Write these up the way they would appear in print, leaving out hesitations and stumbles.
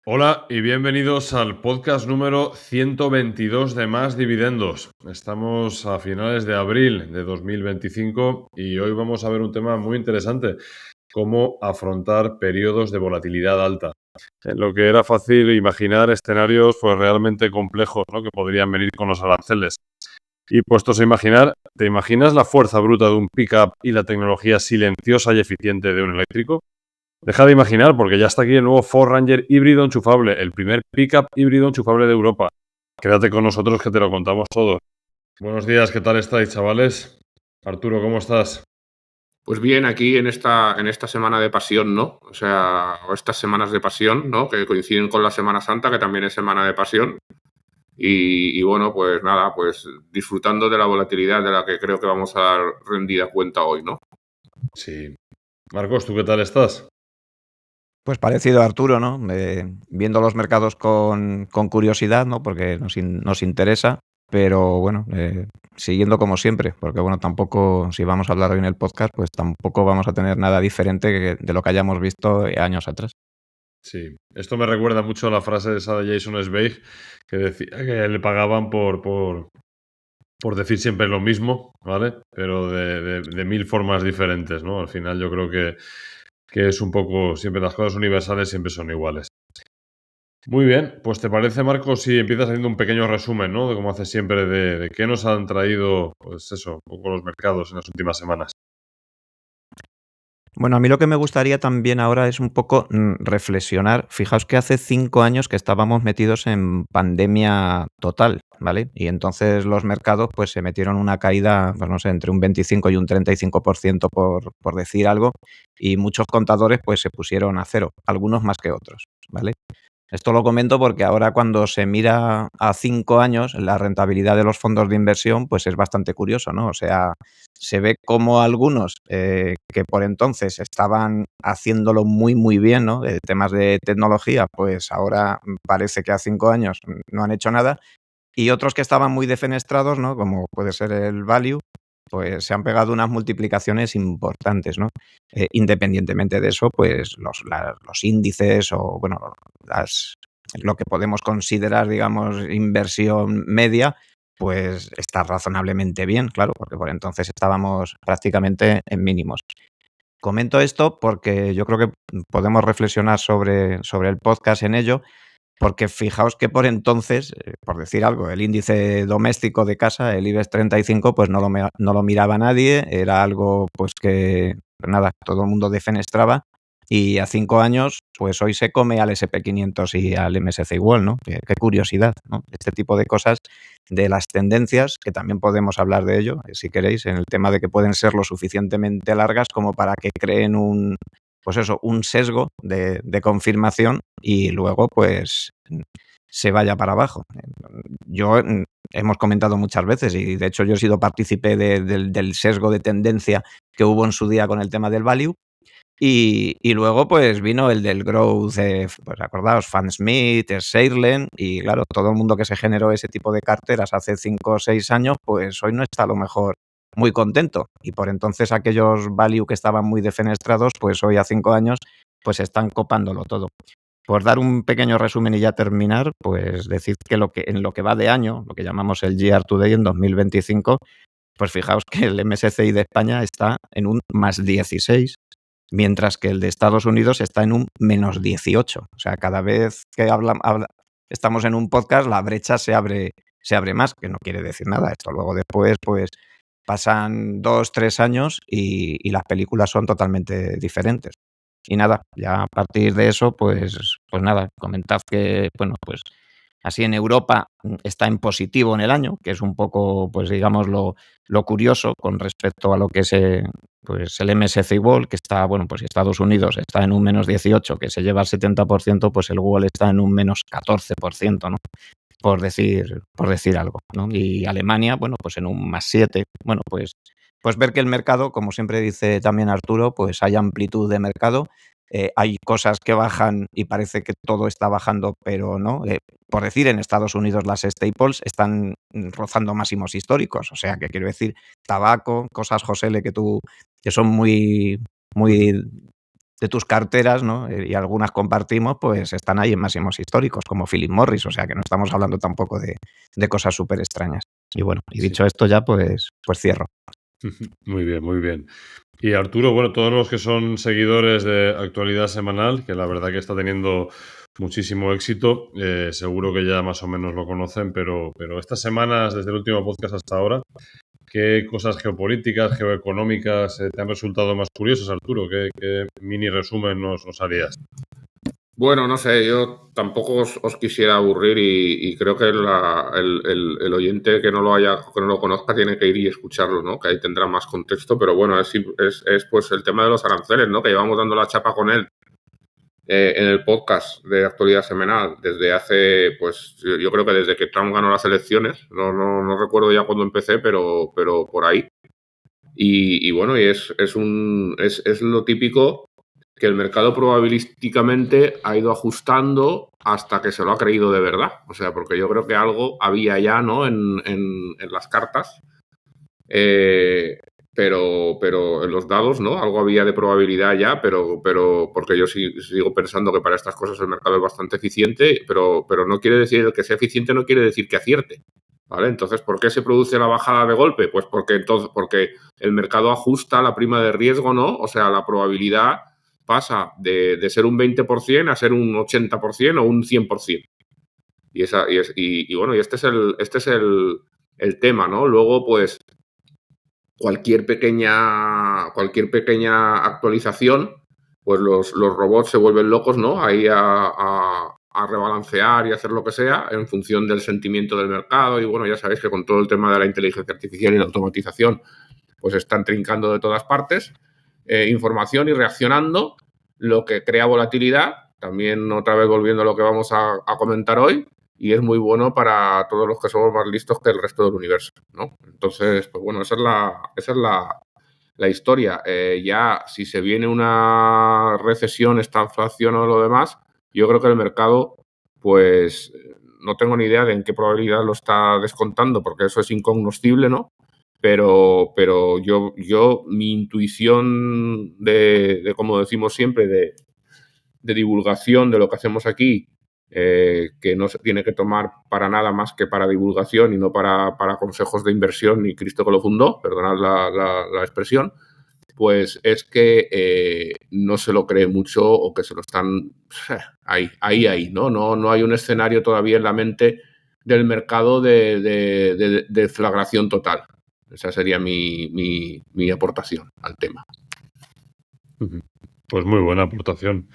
Hola y bienvenidos al podcast número 122 de Más Dividendos. Estamos a finales de abril de 2025 y hoy vamos a ver un tema muy interesante, cómo afrontar periodos de volatilidad alta. En lo que era fácil imaginar escenarios pues realmente complejos, ¿no?, que podrían venir con los aranceles. Y puestos a imaginar, ¿te imaginas la fuerza bruta de un pickup y la tecnología silenciosa y eficiente de un eléctrico? Deja de imaginar, porque ya está aquí el nuevo Ford Ranger híbrido enchufable, el primer pickup híbrido enchufable de Europa. Quédate con nosotros que te lo contamos todo. Buenos días, ¿qué tal estáis, chavales? Arturo, ¿cómo estás? Pues bien, aquí en esta semana de pasión, ¿no? O estas semanas de pasión, ¿no? Que coinciden con la Semana Santa, que también es semana de pasión. Y bueno, pues nada, pues disfrutando de la volatilidad de la que creo que vamos a dar rendida cuenta hoy, ¿no? Sí. Marcos, ¿tú qué tal estás? Pues parecido a Arturo, ¿no? Viendo los mercados con curiosidad, ¿no? Porque nos interesa, pero bueno, siguiendo como siempre, porque bueno, tampoco, si vamos a hablar hoy en el podcast, pues tampoco vamos a tener nada diferente de lo que hayamos visto años atrás. Sí. Esto me recuerda mucho a la frase esa de Jason Zweig, que decía que le pagaban por decir siempre lo mismo, ¿vale? Pero de mil formas diferentes, ¿no? Al final yo creo que es un poco, siempre las cosas universales siempre son iguales. Muy bien, pues ¿te parece, Marcos, si empiezas haciendo un pequeño resumen, ¿no?, de como hace siempre, de qué nos han traído, pues eso, un poco los mercados en las últimas semanas? Bueno, a mí lo que me gustaría también ahora es un poco reflexionar. Fijaos que hace 5 años que estábamos metidos en pandemia total, ¿vale? Y entonces los mercados pues se metieron una caída, pues no sé, entre un 25 y un 35% por decir algo, y muchos contadores pues se pusieron a cero, algunos más que otros, ¿vale? Esto lo comento porque ahora cuando se mira a 5 años la rentabilidad de los fondos de inversión, pues es bastante curioso, ¿no? O sea, se ve como algunos que por entonces estaban haciéndolo muy, muy bien, ¿no? De temas de tecnología, pues ahora parece que a 5 años no han hecho nada. Y otros que estaban muy defenestrados, ¿no? Como puede ser el value, pues se han pegado unas multiplicaciones importantes, ¿no? Independientemente de eso, pues los índices o, bueno, las, lo que podemos considerar, digamos, inversión media, pues está razonablemente bien, claro, porque por entonces estábamos prácticamente en mínimos. Comento esto porque yo creo que podemos reflexionar sobre el podcast en ello, porque fijaos que por entonces, por decir algo, el índice doméstico de casa, el IBEX 35, pues no lo miraba nadie, era algo pues que, pues nada, todo el mundo defenestraba, y a 5 años, pues hoy se come al SP500 y al MSCI World, ¿no? Qué curiosidad, ¿no? Este tipo de cosas de las tendencias, que también podemos hablar de ello, si queréis, en el tema de que pueden ser lo suficientemente largas como para que creen pues eso, un sesgo de confirmación y luego pues se vaya para abajo. Yo hemos comentado muchas veces y de hecho yo he sido partícipe del sesgo de tendencia que hubo en su día con el tema del value y luego pues vino el del growth, pues acordaos, Fan Smith, Seilen y claro, todo el mundo que se generó ese tipo de carteras hace 5 o 6 años, pues hoy no está a lo mejor muy contento. Y por entonces aquellos value que estaban muy defenestrados, pues hoy a 5 años, pues están copándolo todo. Por dar un pequeño resumen y ya terminar, pues decir que en lo que va de año, lo que llamamos el Year to Date en 2025, pues fijaos que el MSCI de España está en un más 16, mientras que el de Estados Unidos está en un menos 18. O sea, cada vez que estamos en un podcast, la brecha se abre más, que no quiere decir nada. Esto luego después, pues pasan 2, 3 años y las películas son totalmente diferentes. Y nada, ya a partir de eso, pues nada, comentad que, bueno, pues así en Europa está en positivo en el año, que es un poco, pues digamos, lo curioso con respecto a lo que es pues el MSCI World, que está, bueno, pues si Estados Unidos está en un menos 18, que se lleva al 70%, pues el World está en un menos 14%, ¿no? Por decir algo, ¿no? Y Alemania, bueno, pues en un más 7. Bueno, pues ver que el mercado, como siempre dice también Arturo, pues hay amplitud de mercado, hay cosas que bajan y parece que todo está bajando, pero no. Por decir, en Estados Unidos las staples están rozando máximos históricos, o sea, que quiero decir, tabaco, cosas, Josele, que son muy, muy tus carteras, ¿no? Y algunas compartimos, pues están ahí en máximos históricos, como Philip Morris, o sea que no estamos hablando tampoco de cosas súper extrañas. Y bueno, y Sí. dicho esto ya, pues cierro. Muy bien, muy bien. Y Arturo, bueno, todos los que son seguidores de Actualidad Semanal, que la verdad que está teniendo muchísimo éxito, seguro que ya más o menos lo conocen, pero estas semanas, desde el último podcast hasta ahora, ¿qué cosas geopolíticas, geoeconómicas te han resultado más curiosas, Arturo? ¿Qué mini resumen nos harías? Bueno, no sé, yo tampoco os quisiera aburrir y creo que el oyente que no lo conozca tiene que ir y escucharlo, ¿no? Que ahí tendrá más contexto, pero bueno, es pues el tema de los aranceles, ¿no? Que llevamos dando la chapa con él en el podcast de Actualidad Semanal desde hace, pues yo creo que desde que Trump ganó las elecciones, no recuerdo ya cuándo empecé, pero por ahí. Y bueno, y es lo típico que el mercado probabilísticamente ha ido ajustando hasta que se lo ha creído de verdad. O sea, porque yo creo que algo había ya, ¿no? en las cartas, pero en los dados, ¿no? Algo había de probabilidad ya, pero porque yo sigo pensando que para estas cosas el mercado es bastante eficiente, pero no quiere decir, el que sea eficiente no quiere decir que acierte. ¿Vale? Entonces, ¿por qué se produce la bajada de golpe? Pues porque el mercado ajusta la prima de riesgo, ¿no? O sea, la probabilidad pasa de ser un 20% a ser un 80% o un 100%. Y bueno, y este es el tema, ¿no? Luego, pues, cualquier pequeña actualización, pues los robots se vuelven locos, ¿no? Ahí a rebalancear y hacer lo que sea en función del sentimiento del mercado. Y bueno, ya sabéis que con todo el tema de la inteligencia artificial y la automatización, pues están trincando de todas partes información y reaccionando, lo que crea volatilidad. También otra vez volviendo a lo que vamos a comentar hoy, y es muy bueno para todos los que somos más listos que el resto del universo, ¿no? Entonces, pues bueno, esa es la historia. Ya, si se viene una recesión, estanflación o lo demás, yo creo que el mercado, pues no tengo ni idea de en qué probabilidad lo está descontando, porque eso es incognoscible, ¿no? Pero yo mi intuición de como decimos siempre, de divulgación de lo que hacemos aquí, que no se tiene que tomar para nada más que para divulgación y no para consejos de inversión, ni Cristo que lo fundó, perdonad la expresión, pues es que no se lo cree mucho o que se lo están ahí, ¿no? No hay un escenario todavía en la mente del mercado de deflagración total. Esa sería mi aportación al tema. Pues muy buena aportación.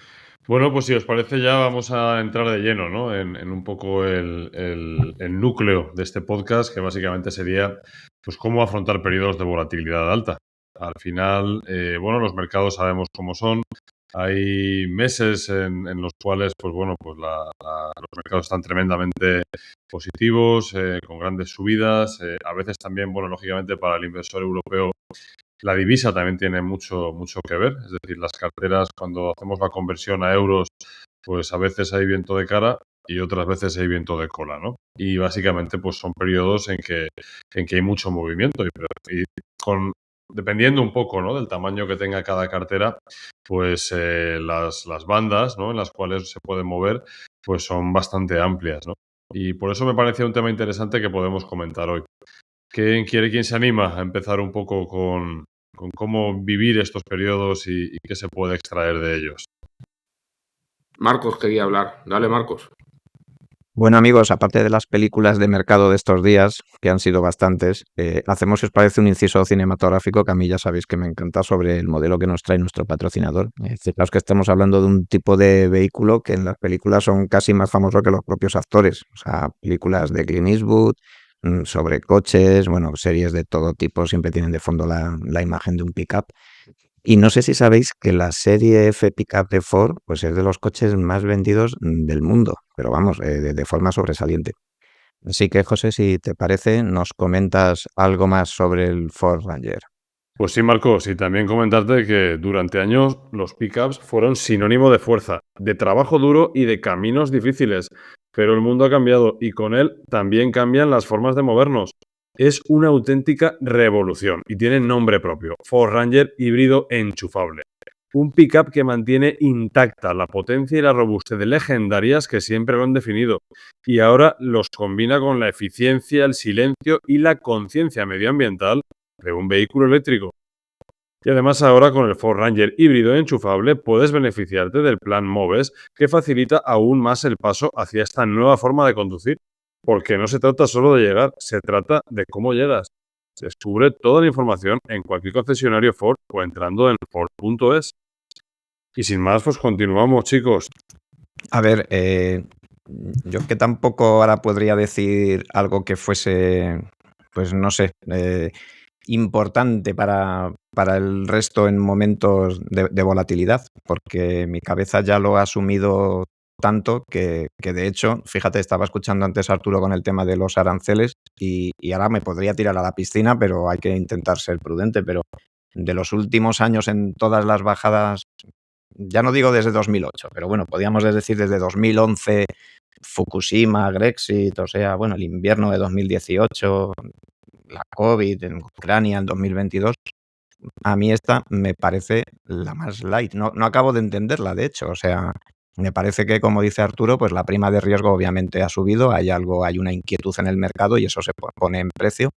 Bueno, pues si os parece ya vamos a entrar de lleno, ¿no? En un poco el núcleo de este podcast, que básicamente sería pues cómo afrontar periodos de volatilidad alta. Al final, bueno, los mercados sabemos cómo son. Hay meses en los cuales, pues bueno, pues los mercados están tremendamente positivos, con grandes subidas. A veces también, bueno, lógicamente para el inversor europeo la divisa también tiene mucho que ver, es decir, las carteras cuando hacemos la conversión a euros, pues a veces hay viento de cara y otras veces hay viento de cola, ¿no? Y básicamente pues son periodos en que hay mucho movimiento y dependiendo un poco, ¿no?, del tamaño que tenga cada cartera, pues las bandas, ¿no?, en las cuales se pueden mover, pues son bastante amplias, ¿no? Y por eso me parecía un tema interesante que podemos comentar hoy. ¿Quién se anima a empezar un poco con cómo vivir estos periodos y qué se puede extraer de ellos? Marcos quería hablar. Dale, Marcos. Bueno, amigos, aparte de las películas de mercado de estos días, que han sido bastantes, hacemos, si os parece, un inciso cinematográfico que a mí ya sabéis que me encanta, sobre el modelo que nos trae nuestro patrocinador. Fijaos que estamos hablando de un tipo de vehículo que en las películas son casi más famosos que los propios actores. O sea, películas de Clint Eastwood, sobre coches, bueno, series de todo tipo, siempre tienen de fondo la imagen de un pick-up. Y no sé si sabéis que la serie F Pickup de Ford, pues es de los coches más vendidos del mundo, pero vamos, de forma sobresaliente. Así que, José, si te parece, nos comentas algo más sobre el Ford Ranger. Pues sí, Marcos, y también comentarte que durante años los pickups fueron sinónimo de fuerza, de trabajo duro y de caminos difíciles. Pero el mundo ha cambiado y con él también cambian las formas de movernos. Es una auténtica revolución y tiene nombre propio, Ford Ranger híbrido enchufable. Un pick-up que mantiene intacta la potencia y la robustez legendarias que siempre lo han definido y ahora los combina con la eficiencia, el silencio y la conciencia medioambiental de un vehículo eléctrico. Y además ahora con el Ford Ranger híbrido enchufable puedes beneficiarte del plan MOVES que facilita aún más el paso hacia esta nueva forma de conducir. Porque no se trata solo de llegar, se trata de cómo llegas. Descubre toda la información en cualquier concesionario Ford o entrando en Ford.es. Y sin más, pues continuamos, chicos. A ver, yo que tampoco ahora podría decir algo que fuese, pues no sé, importante para el resto en momentos de volatilidad, porque mi cabeza ya lo ha asumido tanto que de hecho, fíjate, estaba escuchando antes a Arturo con el tema de los aranceles y ahora me podría tirar a la piscina, pero hay que intentar ser prudente, pero de los últimos años en todas las bajadas, ya no digo desde 2008, pero bueno, podríamos decir desde 2011, Fukushima, Grexit, o sea, bueno, el invierno de 2018, la COVID en Ucrania en 2022, a mí esta me parece la más light. No acabo de entenderla, de hecho, o sea, me parece que, como dice Arturo, pues la prima de riesgo obviamente ha subido, hay una inquietud en el mercado y eso se pone en precio,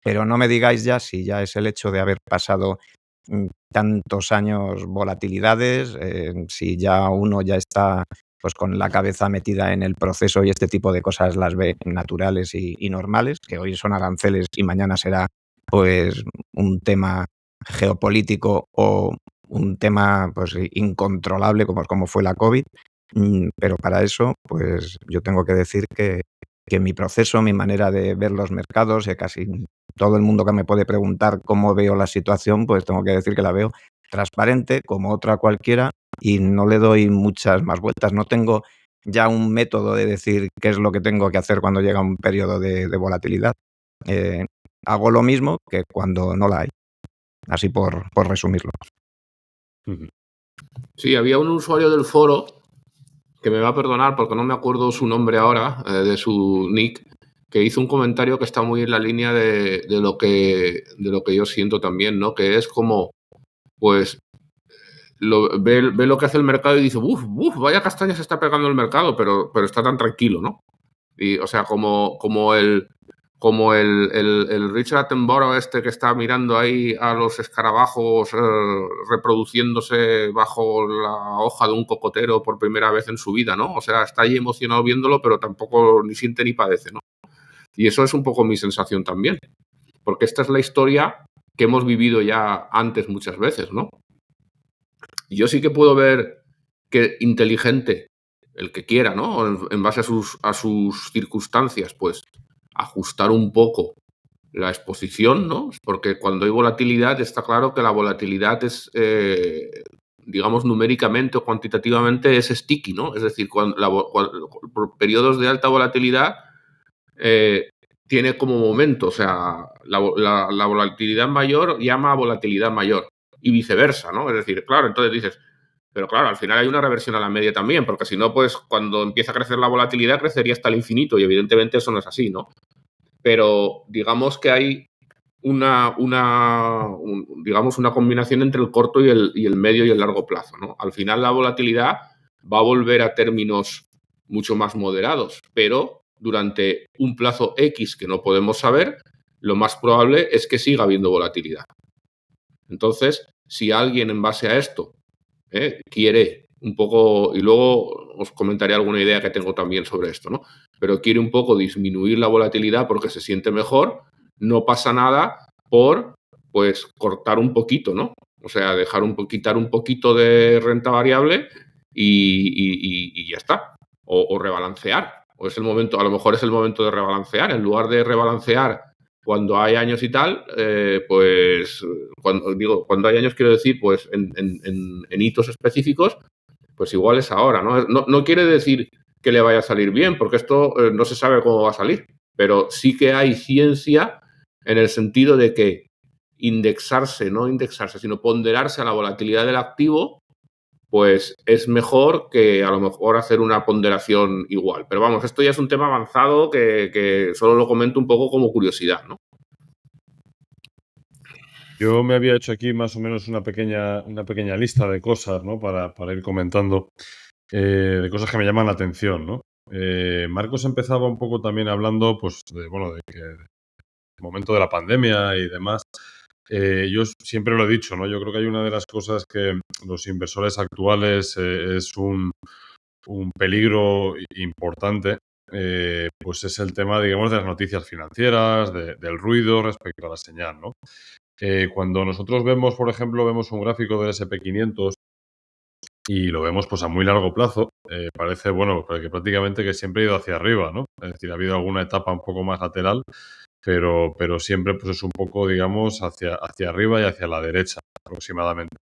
pero no me digáis ya si ya es el hecho de haber pasado tantos años volatilidades, si ya uno ya está pues con la cabeza metida en el proceso y este tipo de cosas las ve naturales y normales, que hoy son aranceles y mañana será pues un tema geopolítico o un tema pues incontrolable como fue la COVID, pero para eso pues yo tengo que decir que mi proceso, mi manera de ver los mercados, casi todo el mundo que me puede preguntar cómo veo la situación, pues tengo que decir que la veo transparente como otra cualquiera y no le doy muchas más vueltas. No tengo ya un método de decir qué es lo que tengo que hacer cuando llega un periodo de volatilidad. Hago lo mismo que cuando no la hay. Así por resumirlo. Sí, había un usuario del foro que me va a perdonar porque no me acuerdo su nombre ahora, de su nick, que hizo un comentario que está muy en la línea de lo que yo siento también, ¿no? Que es como, pues, ve lo que hace el mercado y dice, vaya castaña se está pegando el mercado, pero está tan tranquilo, ¿no? Y, o sea, como el Richard Attenborough que está mirando ahí a los escarabajos reproduciéndose bajo la hoja de un cocotero por primera vez en su vida, ¿no? O sea, está ahí emocionado viéndolo, pero tampoco ni siente ni padece, ¿no? Y eso es un poco mi sensación también, porque esta es la historia que hemos vivido ya antes muchas veces, ¿no? Y yo sí que puedo ver que inteligente, el que quiera, ¿no? En base a sus circunstancias, pues ajustar un poco la exposición, ¿no? Porque cuando hay volatilidad está claro que la volatilidad es, digamos, numéricamente o cuantitativamente es sticky, ¿no? Es decir, por periodos de alta volatilidad tiene como momento, o sea, la volatilidad mayor llama a volatilidad mayor y viceversa, ¿no? Es decir, claro, entonces dices, pero claro, al final hay una reversión a la media también, porque si no, pues cuando empieza a crecer la volatilidad crecería hasta el infinito y evidentemente eso no es así, ¿no? Pero digamos que hay digamos una combinación entre el corto y el medio y el largo plazo, ¿no? Al final la volatilidad va a volver a términos mucho más moderados, pero durante un plazo X que no podemos saber, lo más probable es que siga habiendo volatilidad. Entonces, si alguien en base a esto quiere un poco, y luego os comentaré alguna idea que tengo también sobre esto, ¿no? Pero quiere un poco disminuir la volatilidad porque se siente mejor, no pasa nada por, pues, cortar un poquito, ¿no? O sea, quitar un poquito de renta variable y ya está. O rebalancear. O es el momento, a lo mejor es el momento de rebalancear. En lugar de rebalancear cuando hay años y tal, pues cuando hay años quiero decir, pues en hitos específicos, pues igual es ahora, ¿no? No quiere decir que le vaya a salir bien, porque esto no se sabe cómo va a salir, pero sí que hay ciencia en el sentido de que no indexarse, sino ponderarse a la volatilidad del activo, pues es mejor que a lo mejor hacer una ponderación igual. Pero vamos, esto ya es un tema avanzado que solo lo comento un poco como curiosidad, ¿no? Yo me había hecho aquí más o menos una pequeña lista de cosas, ¿no? Para ir comentando, de cosas que me llaman la atención, ¿no? Marcos empezaba un poco también hablando, pues, de que el momento de la pandemia y demás. Yo siempre lo he dicho, ¿no? Yo creo que hay una de las cosas que los inversores actuales es un peligro importante, pues es el tema, digamos, de las noticias financieras, del ruido respecto a la señal, ¿no? Cuando nosotros vemos, por ejemplo, vemos un gráfico del S&P 500 y lo vemos pues a muy largo plazo, parece, bueno, que prácticamente que siempre ha ido hacia arriba, ¿no? Es decir, ha habido alguna etapa un poco más lateral, pero siempre pues es un poco, digamos, hacia arriba y hacia la derecha aproximadamente.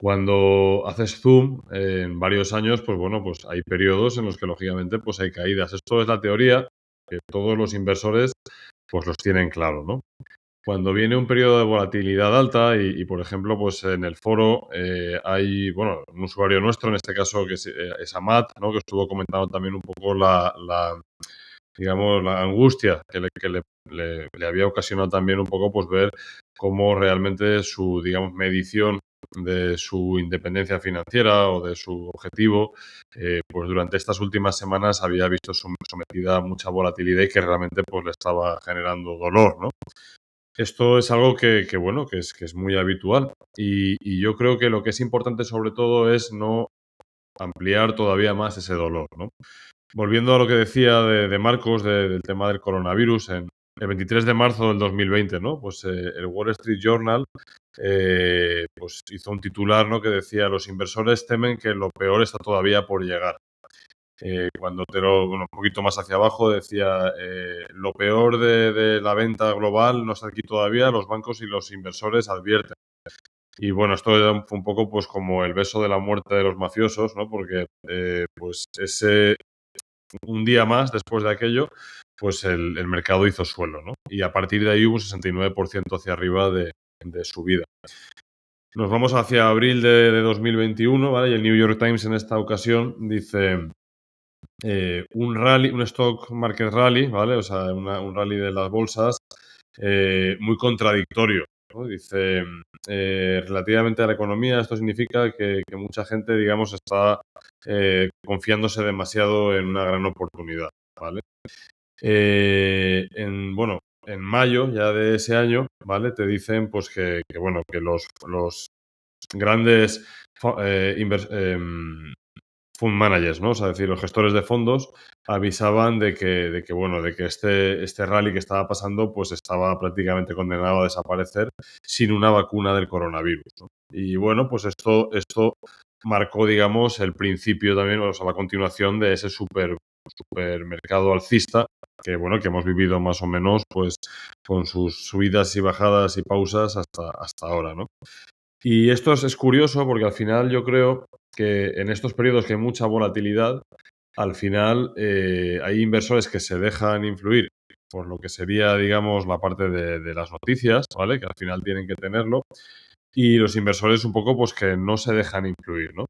Cuando haces zoom en varios años, pues bueno, pues hay periodos en los que lógicamente pues hay caídas. Esto es la teoría que todos los inversores pues los tienen claro, ¿no? Cuando viene un periodo de volatilidad alta por ejemplo, pues en el foro hay, bueno, un usuario nuestro, en este caso que es Amat, ¿no? Que estuvo comentando también un poco digamos, la angustia que le había ocasionado también un poco, pues ver cómo realmente su, digamos, medición de su independencia financiera o de su objetivo, pues durante estas últimas semanas había visto sometida a mucha volatilidad y que realmente pues le estaba generando dolor, ¿no? Esto es algo bueno, que es muy habitual y yo creo que lo que es importante sobre todo es no ampliar todavía más ese dolor, ¿no? Volviendo a lo que decía de Marcos, del tema del coronavirus, en el 23 de marzo del 2020, ¿no? Pues el Wall Street Journal pues hizo un titular, ¿no? Que decía: los inversores temen que lo peor está todavía por llegar. Un poquito más hacia abajo decía: lo peor de la venta global no está aquí todavía, los bancos y los inversores advierten. Y bueno, esto fue un poco pues como el beso de la muerte de los mafiosos, ¿no? Porque pues un día más después de aquello, pues el mercado hizo suelo, ¿no? Y a partir de ahí hubo un 69% hacia arriba de subida. Nos vamos hacia abril de 2021, ¿vale? Y el New York Times en esta ocasión dice: un rally, un stock market rally, ¿vale? O sea, un rally de las bolsas muy contradictorio, ¿no? Dice, relativamente a la economía, esto significa que mucha gente, digamos, está confiándose demasiado en una gran oportunidad, ¿vale? Bueno, en mayo ya de ese año, ¿vale? Te dicen, pues, bueno, que los grandes fund managers, ¿no? O sea, es decir, los gestores de fondos avisaban de que este rally que estaba pasando, pues estaba prácticamente condenado a desaparecer sin una vacuna del coronavirus, ¿no? Y bueno, pues esto marcó, digamos, el principio también, o sea, la continuación de ese supermercado alcista que, bueno, que hemos vivido más o menos, pues, con sus subidas y bajadas y pausas hasta ahora, ¿no? Y esto es curioso porque al final yo creo que en estos periodos que hay mucha volatilidad, al final hay inversores que se dejan influir por lo que sería, digamos, la parte de las noticias, ¿vale? Que al final tienen que tenerlo. Y los inversores un poco, pues, que no se dejan influir, ¿no?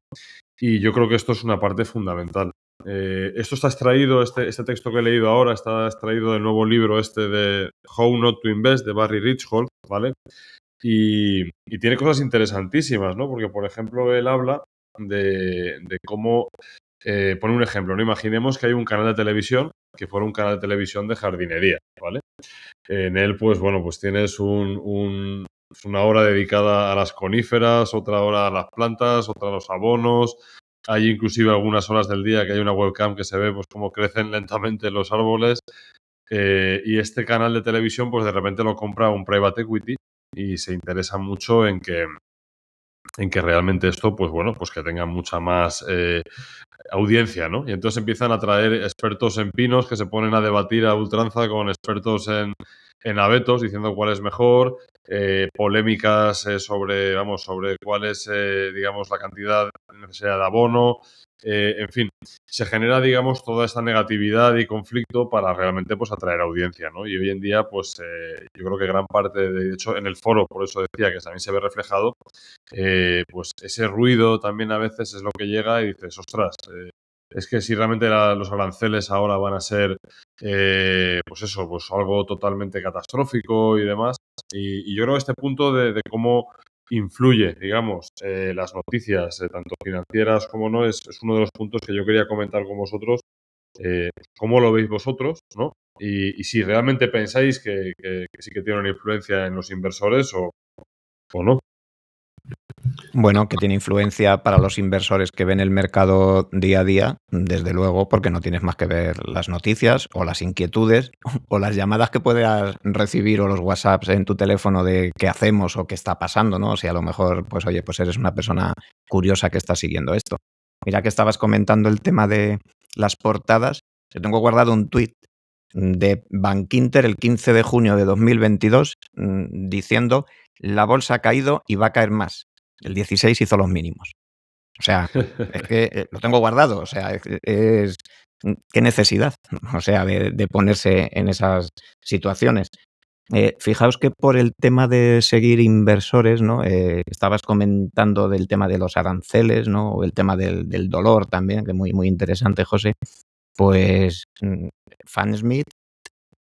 Y yo creo que esto es una parte fundamental. Esto está extraído, este texto que he leído ahora, está extraído del nuevo libro este de How Not to Invest de Barry Ritchhold, ¿vale? Y tiene cosas interesantísimas, ¿no? Porque, por ejemplo, él habla de cómo, pone un ejemplo, ¿no? Imaginemos que hay un canal de televisión que fuera un canal de televisión de jardinería, ¿vale? En él, pues bueno, pues tienes una hora dedicada a las coníferas, otra hora a las plantas, otra a los abonos. Hay inclusive algunas horas del día que hay una webcam que se ve pues cómo crecen lentamente los árboles. Y este canal de televisión, pues de repente lo compra un private equity y se interesa mucho en que realmente esto, pues bueno, pues que tenga mucha más audiencia, ¿no? Y entonces empiezan a traer expertos en pinos que se ponen a debatir a ultranza con expertos en abetos, diciendo cuál es mejor, polémicas sobre cuál es, digamos, la cantidad necesaria de abono, en fin, se genera, digamos, toda esta negatividad y conflicto para realmente, pues, atraer audiencia, ¿no? Y hoy en día, pues, yo creo que gran parte, de hecho, en el foro, por eso decía que también se ve reflejado, pues ese ruido también a veces es lo que llega y dices, ostras, es que si realmente los aranceles ahora van a ser, pues eso, pues algo totalmente catastrófico y demás, Y yo creo que este punto de cómo influye, digamos, las noticias, tanto financieras como no, es uno de los puntos que yo quería comentar con vosotros. ¿Cómo lo veis vosotros, ¿no? Y si realmente pensáis que sí que tiene una influencia en los inversores o no. Bueno, que tiene influencia para los inversores que ven el mercado día a día, desde luego, porque no tienes más que ver las noticias o las inquietudes o las llamadas que puedas recibir o los WhatsApps en tu teléfono de qué hacemos o qué está pasando, ¿no? O sea, a lo mejor, pues oye, pues eres una persona curiosa que está siguiendo esto. Mira que estabas comentando el tema de las portadas. Yo tengo guardado un tuit de Bankinter el 15 de junio de 2022 diciendo la bolsa ha caído y va a caer más. El 16 hizo los mínimos. O sea, es que lo tengo guardado. O sea, qué necesidad, o sea, de ponerse en esas situaciones. Fijaos que por el tema de seguir inversores, ¿no? Estabas comentando del tema de los aranceles, ¿no? O el tema del dolor también, que es muy, muy interesante, José. Pues Fansmith,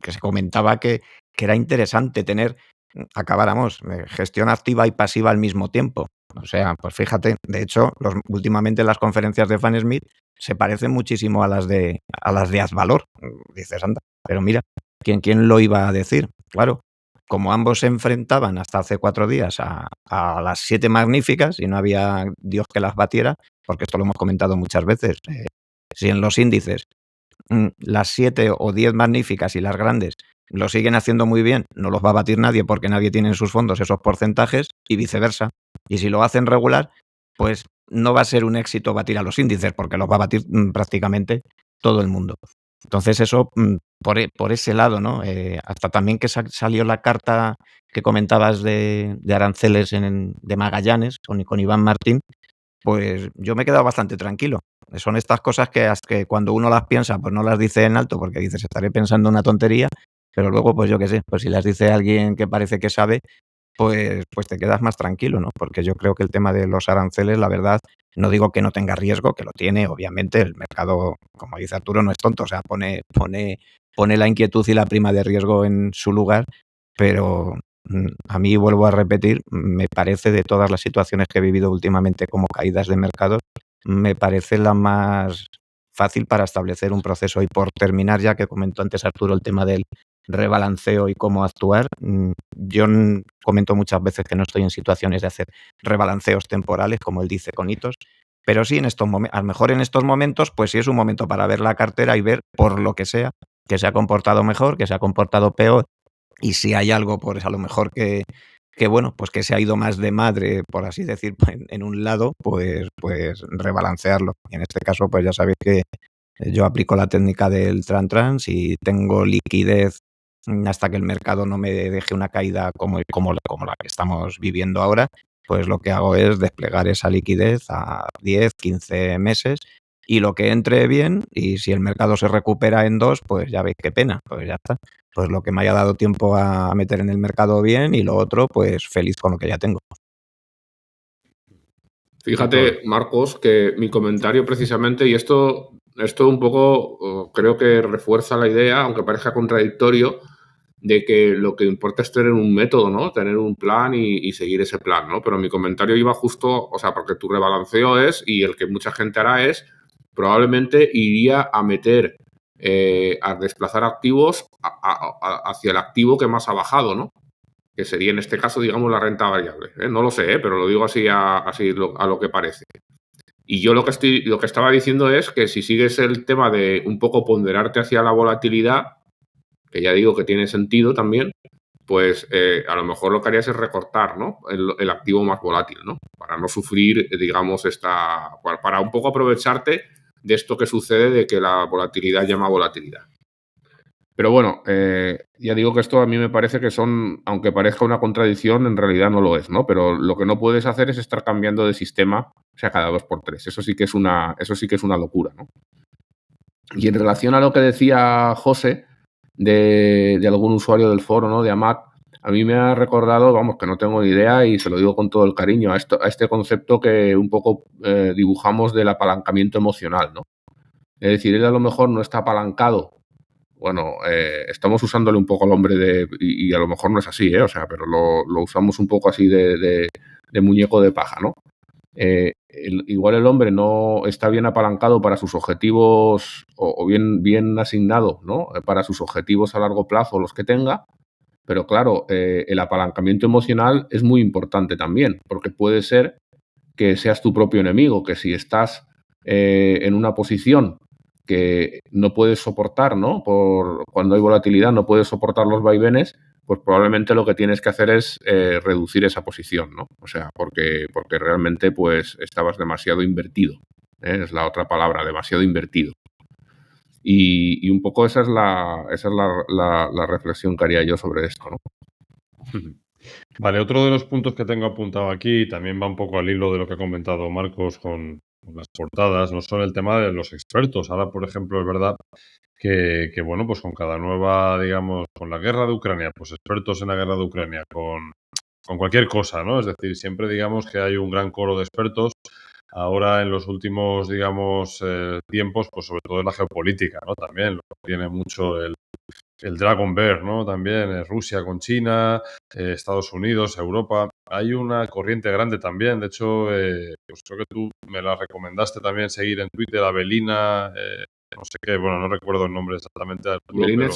que se comentaba que era interesante tener, acabáramos, gestión activa y pasiva al mismo tiempo. O sea, pues fíjate, de hecho, últimamente las conferencias de Fansmith se parecen muchísimo a las de Azvalor. Dices, anda, pero mira, ¿quién lo iba a decir? Claro, como ambos se enfrentaban hasta hace 4 días a las 7 magníficas y no había Dios que las batiera, porque esto lo hemos comentado muchas veces, si en los índices las 7 o 10 magníficas y las grandes lo siguen haciendo muy bien, no los va a batir nadie porque nadie tiene en sus fondos esos porcentajes y viceversa. Y si lo hacen regular, pues no va a ser un éxito batir a los índices porque los va a batir prácticamente todo el mundo. Entonces eso, por ese lado, ¿no? Hasta también que salió la carta que comentabas de aranceles de Magallanes con Iván Martín, pues yo me he quedado bastante tranquilo. Son estas cosas que cuando uno las piensa, pues no las dice en alto porque dices, estaré pensando una tontería, pero luego, pues yo qué sé, pues si las dice alguien que parece que sabe, pues te quedas más tranquilo, ¿no? Porque yo creo que el tema de los aranceles, la verdad, no digo que no tenga riesgo, que lo tiene, obviamente, el mercado, como dice Arturo, no es tonto, o sea, pone la inquietud y la prima de riesgo en su lugar, pero a mí, vuelvo a repetir, me parece de todas las situaciones que he vivido últimamente como caídas de mercado, me parece la más fácil para establecer un proceso. Y por terminar, ya que comentó antes Arturo el tema del rebalanceo y cómo actuar, yo comento muchas veces que no estoy en situaciones de hacer rebalanceos temporales, como él dice, con hitos, pero sí en estos momentos, a lo mejor en estos momentos, pues sí es un momento para ver la cartera y ver, por lo que sea, que se ha comportado mejor, que se ha comportado peor, y si hay algo, pues a lo mejor que bueno, pues que se ha ido más de madre, por así decir, en un lado, pues rebalancearlo. Y en este caso, pues ya sabéis que yo aplico la técnica del trans y tengo liquidez hasta que el mercado no me deje una caída como la que estamos viviendo ahora, pues lo que hago es desplegar esa liquidez a 10, 15 meses y lo que entre bien, y si el mercado se recupera en 2, pues ya veis qué pena, pues ya está. Pues lo que me haya dado tiempo a meter en el mercado bien y lo otro, pues feliz con lo que ya tengo. Fíjate, Marcos, que mi comentario precisamente, y esto un poco creo que refuerza la idea, aunque parezca contradictorio, de que lo que importa es tener un método, ¿no? Tener un plan y seguir ese plan, ¿no? Pero mi comentario iba justo, o sea, porque tu rebalanceo es, y el que mucha gente hará es, probablemente iría a meter, a desplazar activos hacia el activo que más ha bajado, ¿no? Que sería en este caso, digamos, la renta variable. No lo sé, pero lo digo así a lo que parece. Y yo lo que estaba diciendo es que si sigues el tema de un poco ponderarte hacia la volatilidad, que ya digo que tiene sentido también, pues a lo mejor lo que harías es recortar, ¿no? El activo más volátil, ¿no? Para no sufrir, digamos, para un poco aprovecharte de esto que sucede de que la volatilidad llama volatilidad. Pero bueno, ya digo que esto a mí me parece que aunque parezca una contradicción, en realidad no lo es, ¿no? Pero lo que no puedes hacer es estar cambiando de sistema, o sea, cada 2x3. Eso sí que es una locura, ¿no? Y en relación a lo que decía José, de algún usuario del foro, ¿no? De Amat, a mí me ha recordado, vamos, que no tengo ni idea y se lo digo con todo el cariño, a este concepto que un poco dibujamos del apalancamiento emocional, ¿no? Es decir, él a lo mejor no está apalancado bueno, estamos usándole un poco al hombre y a lo mejor no es así, o sea, pero lo usamos un poco así de muñeco de paja, ¿no? Igual el hombre no está bien apalancado para sus objetivos o bien asignado, ¿no? Para sus objetivos a largo plazo, los que tenga, pero claro, el apalancamiento emocional es muy importante también, porque puede ser que seas tu propio enemigo, que si estás en una posición que no puedes soportar, ¿no? Cuando hay volatilidad no puedes soportar los vaivenes, pues probablemente lo que tienes que hacer es reducir esa posición, ¿no? O sea, porque realmente pues estabas demasiado invertido, ¿eh? Es la otra palabra, demasiado invertido. Y un poco esa es la reflexión que haría yo sobre esto, ¿no? Vale, otro de los puntos que tengo apuntado aquí, también va un poco al hilo de lo que ha comentado Marcos con las portadas, no son el tema de los expertos. Ahora, por ejemplo, es verdad que bueno, pues con cada nueva, digamos, con la guerra de Ucrania, pues expertos en la guerra de Ucrania, con cualquier cosa, ¿no? Es decir, siempre digamos que hay un gran coro de expertos. Ahora, en los últimos, digamos, tiempos, pues sobre todo en la geopolítica, ¿no? También lo tiene mucho el Dragon Bear, ¿no? También Rusia con China, Estados Unidos, Europa. Hay una corriente grande también. De hecho, pues creo que tú me la recomendaste también seguir en Twitter, Avelina, no sé qué, bueno, no recuerdo el nombre exactamente de Arturo, Belina pero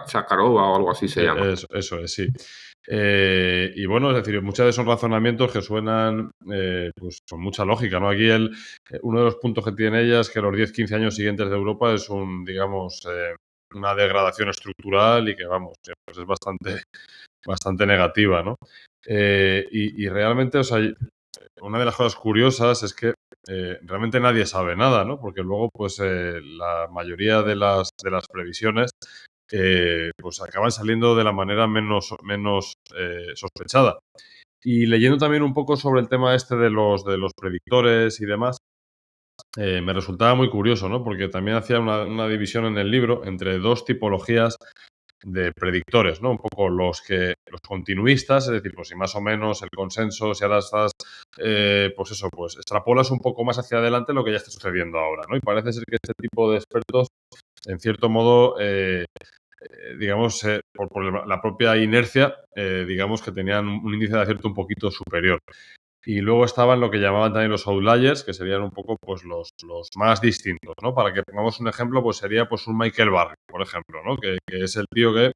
Sakharova o algo así se llama. eso es, sí. Y bueno, es decir, muchos de esos razonamientos que suenan pues con mucha lógica, ¿no? Aquí uno de los puntos que tiene ella es que los 10-15 años siguientes de Europa es digamos, una degradación estructural y que, vamos, que, pues es bastante negativa, ¿no? Y realmente, o sea, una de las cosas curiosas es que realmente nadie sabe nada, ¿no? Porque luego, pues, la mayoría de las previsiones pues acaban saliendo de la manera menos sospechada. Y leyendo también un poco sobre el tema este de los predictores y demás, me resultaba muy curioso, ¿no? Porque también hacía una división en el libro entre dos tipologías de predictores, ¿no? Un poco los continuistas, es decir, pues si más o menos el consenso, si ahora estás, pues eso, pues extrapolas un poco más hacia adelante lo que ya está sucediendo ahora, ¿no? Y parece ser que este tipo de expertos, en cierto modo, digamos, por la propia inercia, digamos que tenían un índice de acierto un poquito superior. Y luego estaban lo que llamaban también los outliers, que serían un poco pues los más distintos, ¿no? Para que pongamos un ejemplo, pues sería pues un Michael Barry, por ejemplo, ¿no? Que es el tío que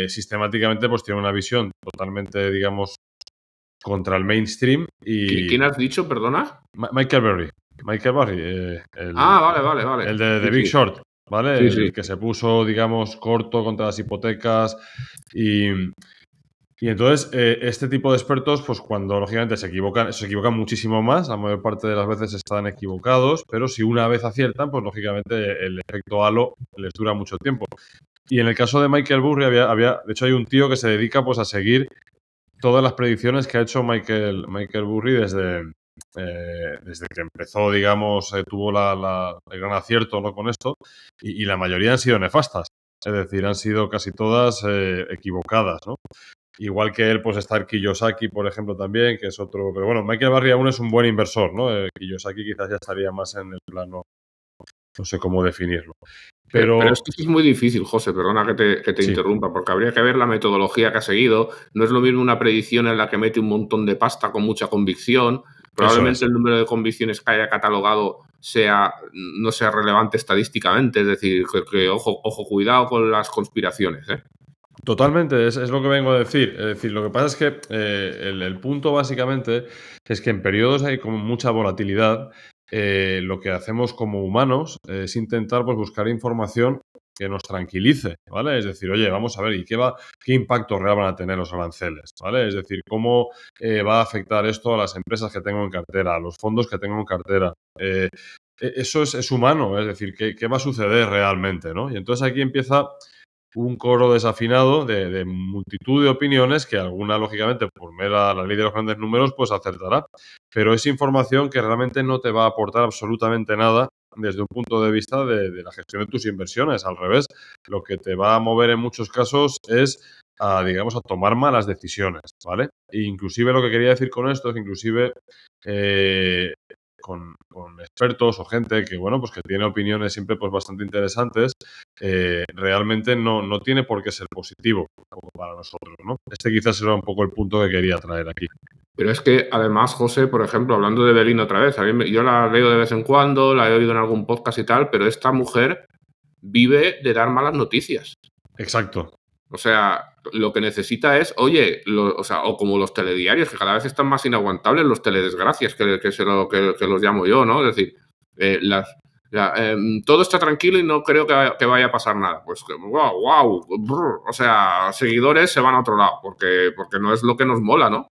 sistemáticamente pues tiene una visión totalmente, digamos, contra el mainstream. Y ¿Quién has dicho, perdona? Michael Barry. Vale. El de The Sí, Big sí. Short, ¿vale? Sí, El sí. que se puso, digamos, corto contra las hipotecas y entonces, este tipo de expertos, pues cuando lógicamente se equivocan muchísimo más, la mayor parte de las veces están equivocados, pero si una vez aciertan, pues lógicamente el efecto halo les dura mucho tiempo. Y en el caso de Michael Burry, de hecho hay un tío que se dedica pues a seguir todas las predicciones que ha hecho Michael Burry desde que empezó, digamos, tuvo el gran acierto, ¿no? Con esto, y la mayoría han sido nefastas. Es decir, han sido casi todas equivocadas, ¿no? Igual que él, pues está Kiyosaki, por ejemplo, también, que es otro. Pero bueno, Michael Barry aún es un buen inversor, ¿no? Kiyosaki quizás ya estaría más en el plano, no sé cómo definirlo. Pero Pero esto es muy difícil, José, perdona que te sí, interrumpa, porque habría que ver la metodología que ha seguido. No es lo mismo una predicción en la que mete un montón de pasta con mucha convicción. eso es. Probablemente el número de convicciones que haya catalogado no sea relevante estadísticamente. Es decir, que ojo, cuidado con las conspiraciones, ¿eh? Totalmente, es lo que vengo a decir. Es decir, lo que pasa es que el punto básicamente es que en periodos hay como mucha volatilidad. Lo que hacemos como humanos es intentar pues, buscar información que nos tranquilice, ¿vale? Es decir, oye, vamos a ver, ¿y qué impacto real van a tener los aranceles? ¿Vale? Es decir, ¿cómo va a afectar esto a las empresas que tengo en cartera, a los fondos que tengo en cartera? Eso es humano, es decir, ¿qué va a suceder realmente, ¿no? Y entonces aquí empieza un coro desafinado de multitud de opiniones que alguna, lógicamente, por mera la ley de los grandes números, pues acertará. Pero es información que realmente no te va a aportar absolutamente nada desde un punto de vista de la gestión de tus inversiones. Al revés, lo que te va a mover en muchos casos es digamos, a tomar malas decisiones, ¿vale? E inclusive lo que quería decir con esto es que inclusive con expertos o gente que, bueno, pues que tiene opiniones siempre pues bastante interesantes, realmente no tiene por qué ser positivo como para nosotros, ¿no? Este quizás era un poco el punto que quería traer aquí. Pero es que además, José, por ejemplo, hablando de Belín otra vez, yo la leo de vez en cuando, la he oído en algún podcast y tal, pero esta mujer vive de dar malas noticias. Exacto. O sea, lo que necesita es, oye, o como los telediarios, que cada vez están más inaguantables, los teledesgracias, que los llamo yo, ¿no? Es decir, todo está tranquilo y no creo que vaya a pasar nada. Pues, wow, o sea, seguidores se van a otro lado, porque no es lo que nos mola, ¿no?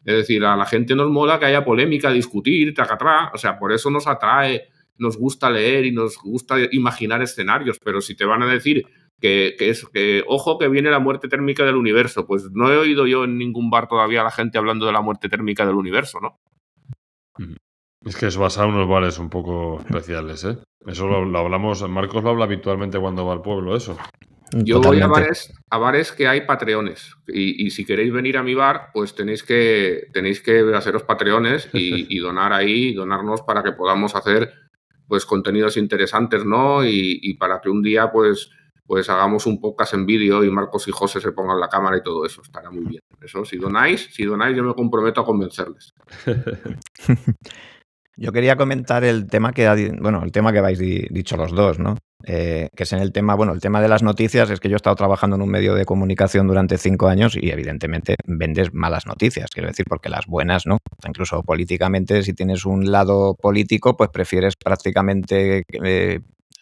Es decir, a la gente nos mola que haya polémica, discutir, tracatrá, o sea, por eso nos atrae, nos gusta leer y nos gusta imaginar escenarios, pero si te van a decir que ojo que viene la muerte térmica del universo, pues no he oído yo en ningún bar todavía a la gente hablando de la muerte térmica del universo, ¿no? Es que es basado en unos bares un poco especiales, ¿eh? Eso lo hablamos, Marcos lo habla habitualmente cuando va al pueblo, eso. Yo voy a bares que hay patreones y si queréis venir a mi bar, pues tenéis que haceros patreones y donarnos para que podamos hacer pues contenidos interesantes, ¿no? Y para que un día pues hagamos un podcast en vídeo y Marcos y José se pongan la cámara y todo eso, estará muy bien. Eso, si donáis, yo me comprometo a convencerles. Yo quería comentar el tema que habéis dicho los dos, ¿no? Que es en el tema de las noticias. Es que yo he estado trabajando en un medio de comunicación durante 5 años y evidentemente vendes malas noticias, quiero decir, porque las buenas, ¿no? Incluso políticamente, si tienes un lado político, pues prefieres prácticamente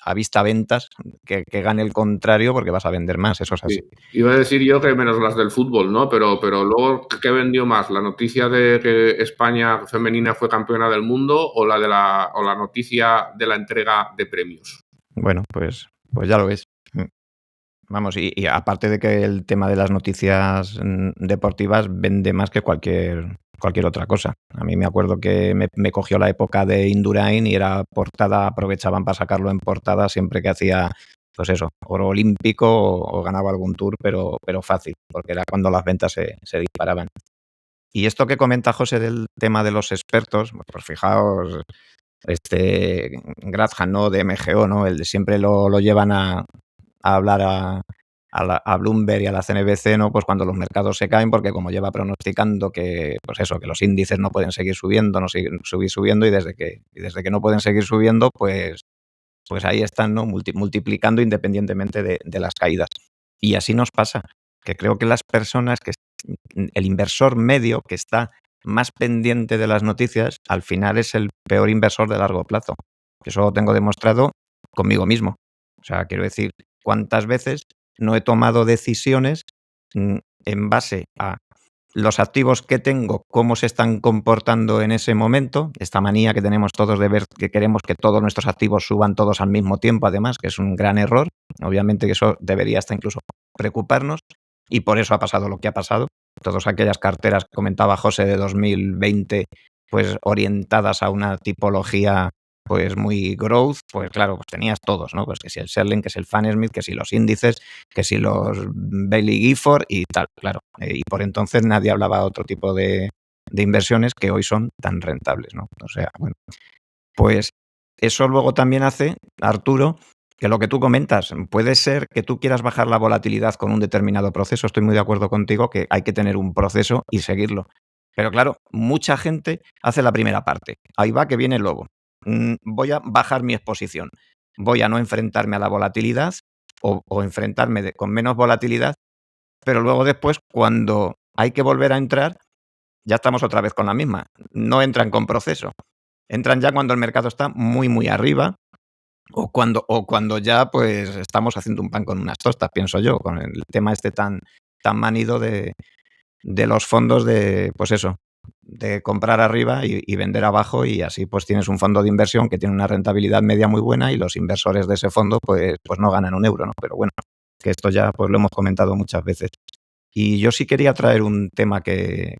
a vista ventas que gane el contrario porque vas a vender más, eso es así. Sí. Iba a decir yo que menos las del fútbol, ¿no? Pero luego, ¿qué vendió más? ¿La noticia de que España femenina fue campeona del mundo o la noticia de la entrega de premios? Bueno, pues ya lo ves. Vamos, y aparte de que el tema de las noticias deportivas vende más que cualquier otra cosa. A mí me acuerdo que me cogió la época de Indurain y era portada, aprovechaban para sacarlo en portada siempre que hacía, pues eso, oro olímpico o ganaba algún tour, pero fácil, porque era cuando las ventas se disparaban. Y esto que comenta José del tema de los expertos, pues fijaos, Gradhan, ¿no? De MGO, ¿no? Siempre lo llevan a hablar a Bloomberg y a la CNBC, ¿no? Pues cuando los mercados se caen, porque como lleva pronosticando que, pues eso, que los índices no pueden seguir subiendo, no siguen subiendo, y desde que no pueden seguir subiendo, pues ahí están, ¿no? Multiplicando independientemente de las caídas. Y así nos pasa, que creo que las personas, el inversor medio que está más pendiente de las noticias, al final es el peor inversor de largo plazo. Eso lo tengo demostrado conmigo mismo. O sea, quiero decir, ¿cuántas veces no he tomado decisiones en base a los activos que tengo, cómo se están comportando en ese momento? Esta manía que tenemos todos de ver que queremos que todos nuestros activos suban todos al mismo tiempo, además, que es un gran error. Obviamente que eso debería hasta incluso preocuparnos y por eso ha pasado lo que ha pasado. Todas aquellas carteras que comentaba José de 2020, pues orientadas a una tipología pues muy growth, pues claro, pues tenías todos, ¿no? Pues que si el Sherling, que si el Fanesmith, que si los índices, que si los Bailey Gifford y tal, claro. Y por entonces nadie hablaba de otro tipo de inversiones que hoy son tan rentables, ¿no? O sea, bueno, pues eso luego también hace, Arturo, que lo que tú comentas, puede ser que tú quieras bajar la volatilidad con un determinado proceso. Estoy muy de acuerdo contigo que hay que tener un proceso y seguirlo. Pero claro, mucha gente hace la primera parte. Ahí va que viene el lobo. Voy a bajar mi exposición. Voy a no enfrentarme a la volatilidad o enfrentarme con menos volatilidad, pero luego después, cuando hay que volver a entrar, ya estamos otra vez con la misma. No entran con proceso. Entran ya cuando el mercado está muy, muy arriba o cuando ya pues estamos haciendo un pan con unas tostas, pienso yo, con el tema tan manido de los fondos de, pues eso, de comprar arriba y vender abajo, y así pues tienes un fondo de inversión que tiene una rentabilidad media muy buena y los inversores de ese fondo pues no ganan un euro, ¿no? Pero bueno, que esto ya pues lo hemos comentado muchas veces. Y yo sí quería traer un tema que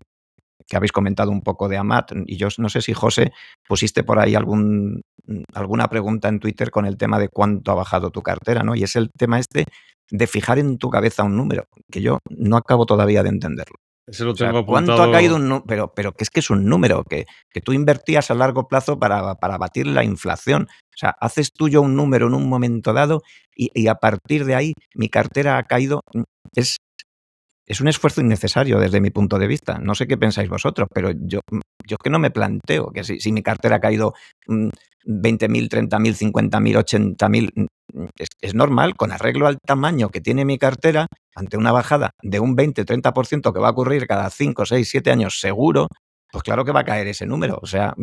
habéis comentado un poco de Amat, y yo no sé si, José, pusiste por ahí alguna pregunta en Twitter con el tema de cuánto ha bajado tu cartera, ¿no? Y es el tema de fijar en tu cabeza un número, que yo no acabo todavía de entenderlo. Ese lo O sea, tengo ¿cuánto ha apuntado. caído pero que es que es un número, que tú invertías a largo plazo para batir la inflación. O sea, haces tuyo un número en un momento dado y a partir de ahí mi cartera ha caído. Es, es un esfuerzo innecesario desde mi punto de vista. No sé qué pensáis vosotros, pero yo es que no me planteo que si mi cartera ha caído 20.000, 30.000, 50.000, 80.000, es normal, con arreglo al tamaño que tiene mi cartera, ante una bajada de un 20-30% que va a ocurrir cada 5, 6, 7 años seguro, pues claro que va a caer ese número. O sea,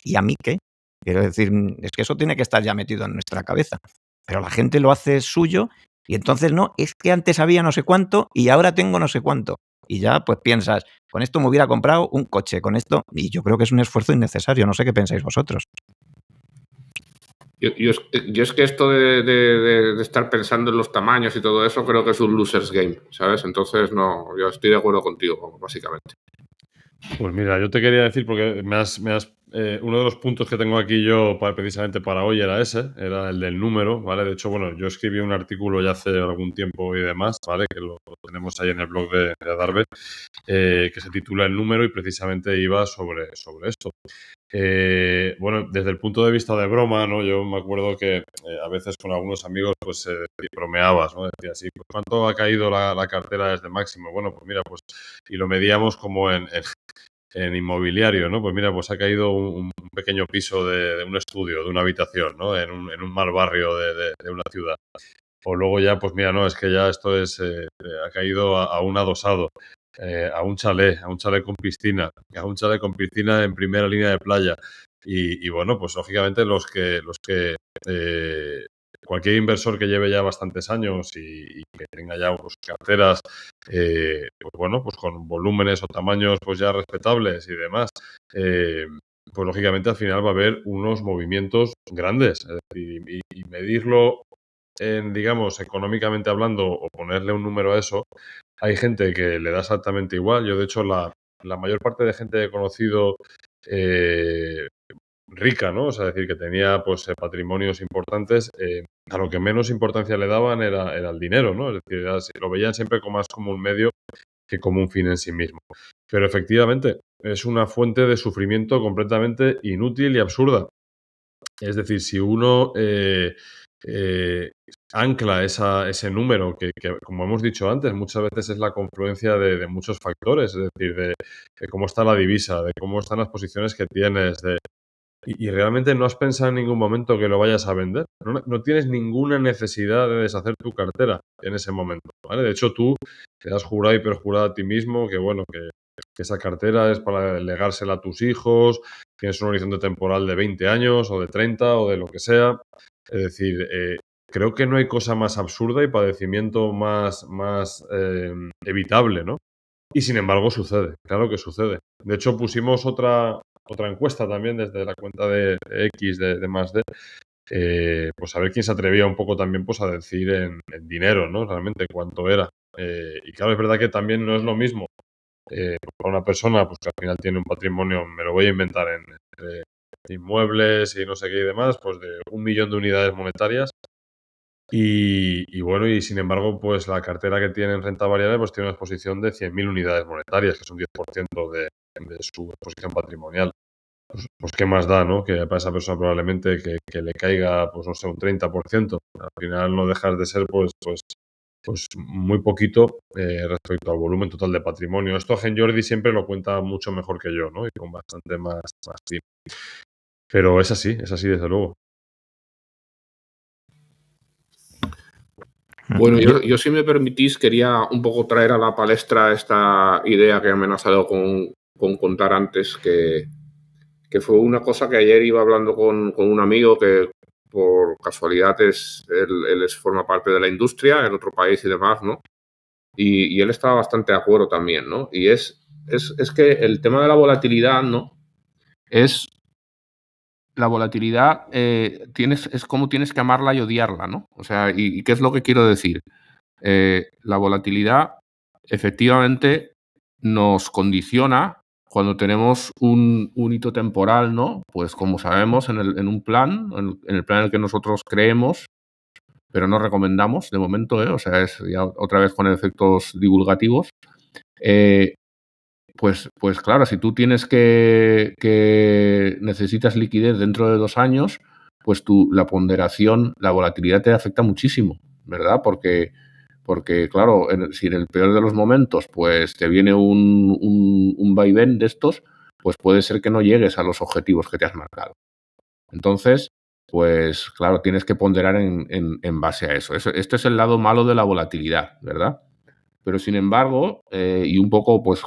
¿y a mí qué? Quiero decir, es que eso tiene que estar ya metido en nuestra cabeza. Pero la gente lo hace suyo y entonces no, es que antes había no sé cuánto y ahora tengo no sé cuánto. Y ya pues piensas, con esto me hubiera comprado un coche, con esto, y yo creo que es un esfuerzo innecesario. No sé qué pensáis vosotros. Yo es que esto de estar pensando en los tamaños y todo eso creo que es un loser's game, ¿sabes? Entonces, no, yo estoy de acuerdo contigo, básicamente. Pues mira, yo te quería decir, porque uno de los puntos que tengo aquí yo precisamente para hoy era ese, era el del número, ¿vale? De hecho, bueno, yo escribí un artículo ya hace algún tiempo y demás, ¿vale? Que lo tenemos ahí en el blog de Adarve, que se titula El número y precisamente iba sobre esto. Bueno, desde el punto de vista de broma, ¿no? Yo me acuerdo que a veces con algunos amigos pues bromeabas, ¿no? Decías, sí, pues, ¿cuánto ha caído la cartera desde máximo? Bueno, pues mira, pues y lo medíamos como en inmobiliario, ¿no? Pues mira, pues ha caído un pequeño piso de un estudio, de una habitación, ¿no? En un mal barrio de una ciudad. O luego ya, pues mira, no, es que ya esto ha caído a un adosado, a un chalet con piscina, en primera línea de playa. Y bueno, pues lógicamente eh, cualquier inversor que lleve ya bastantes años y que tenga ya pues, carteras, pues bueno, pues con volúmenes o tamaños pues ya respetables y demás, pues lógicamente al final va a haber unos movimientos grandes. Es decir, y medirlo digamos, económicamente hablando, o ponerle un número a eso, hay gente que le da exactamente igual. Yo, de hecho, la mayor parte de gente que he conocido eh, rica, ¿no? O sea, decir, que tenía pues patrimonios importantes, a lo que menos importancia le daban era el dinero, ¿no? Es decir, lo veían siempre más como un medio que como un fin en sí mismo. Pero efectivamente, es una fuente de sufrimiento completamente inútil y absurda. Es decir, si uno eh, ancla ese número, que, como hemos dicho antes, muchas veces es la confluencia de muchos factores, es decir, de cómo está la divisa, de cómo están las posiciones que tienes, y realmente no has pensado en ningún momento que lo vayas a vender. No tienes ninguna necesidad de deshacer tu cartera en ese momento, ¿vale? De hecho, tú te has jurado y perjurado a ti mismo que, bueno, que esa cartera es para legársela a tus hijos, tienes un horizonte temporal de 20 años o de 30 o de lo que sea. Es decir, creo que no hay cosa más absurda y padecimiento más evitable, ¿no? Y sin embargo sucede, claro que sucede. De hecho, pusimos otra encuesta también desde la cuenta de X de Más D, pues a ver quién se atrevía un poco también pues a decir en dinero, ¿no? Realmente cuánto era. Y claro, es verdad que también no es lo mismo para una persona pues que al final tiene un patrimonio, me lo voy a inventar entre inmuebles y no sé qué y demás, pues de 1 millón de unidades monetarias. Y bueno, y sin embargo, pues la cartera que tiene en renta variable pues tiene una exposición de 100.000 unidades monetarias, que es un 10% de su exposición patrimonial. Pues qué más da, ¿no? Que para esa persona probablemente que le caiga, pues no sé, un 30%. Al final no dejas de ser, pues muy poquito respecto al volumen total de patrimonio. Esto Gen Jordi siempre lo cuenta mucho mejor que yo, ¿no? Y con bastante más tiempo. Pero es así desde luego. Bueno, yo si me permitís, quería un poco traer a la palestra esta idea que me ha amenazado con contar antes, que fue una cosa que ayer iba hablando con un amigo que por casualidad él forma parte de la industria en otro país y demás, ¿no? Y él estaba bastante de acuerdo también, ¿no? Y es que el tema de la volatilidad, ¿no? La volatilidad es como tienes que amarla y odiarla, ¿no? O sea, ¿y qué es lo que quiero decir? La volatilidad efectivamente nos condiciona cuando tenemos un hito temporal, ¿no? Pues como sabemos, en un plan, en el plan en el que nosotros creemos, pero no recomendamos de momento, ¿eh? O sea, es ya otra vez con efectos divulgativos. pues claro, si tú tienes que necesitas liquidez dentro de 2 años, pues la ponderación, la volatilidad te afecta muchísimo, ¿verdad? Porque claro, si en el peor de los momentos pues te viene un vaivén de estos, pues puede ser que no llegues a los objetivos que te has marcado. Entonces, pues claro, tienes que ponderar en base a eso. Este es el lado malo de la volatilidad, ¿verdad? Pero sin embargo, y un poco pues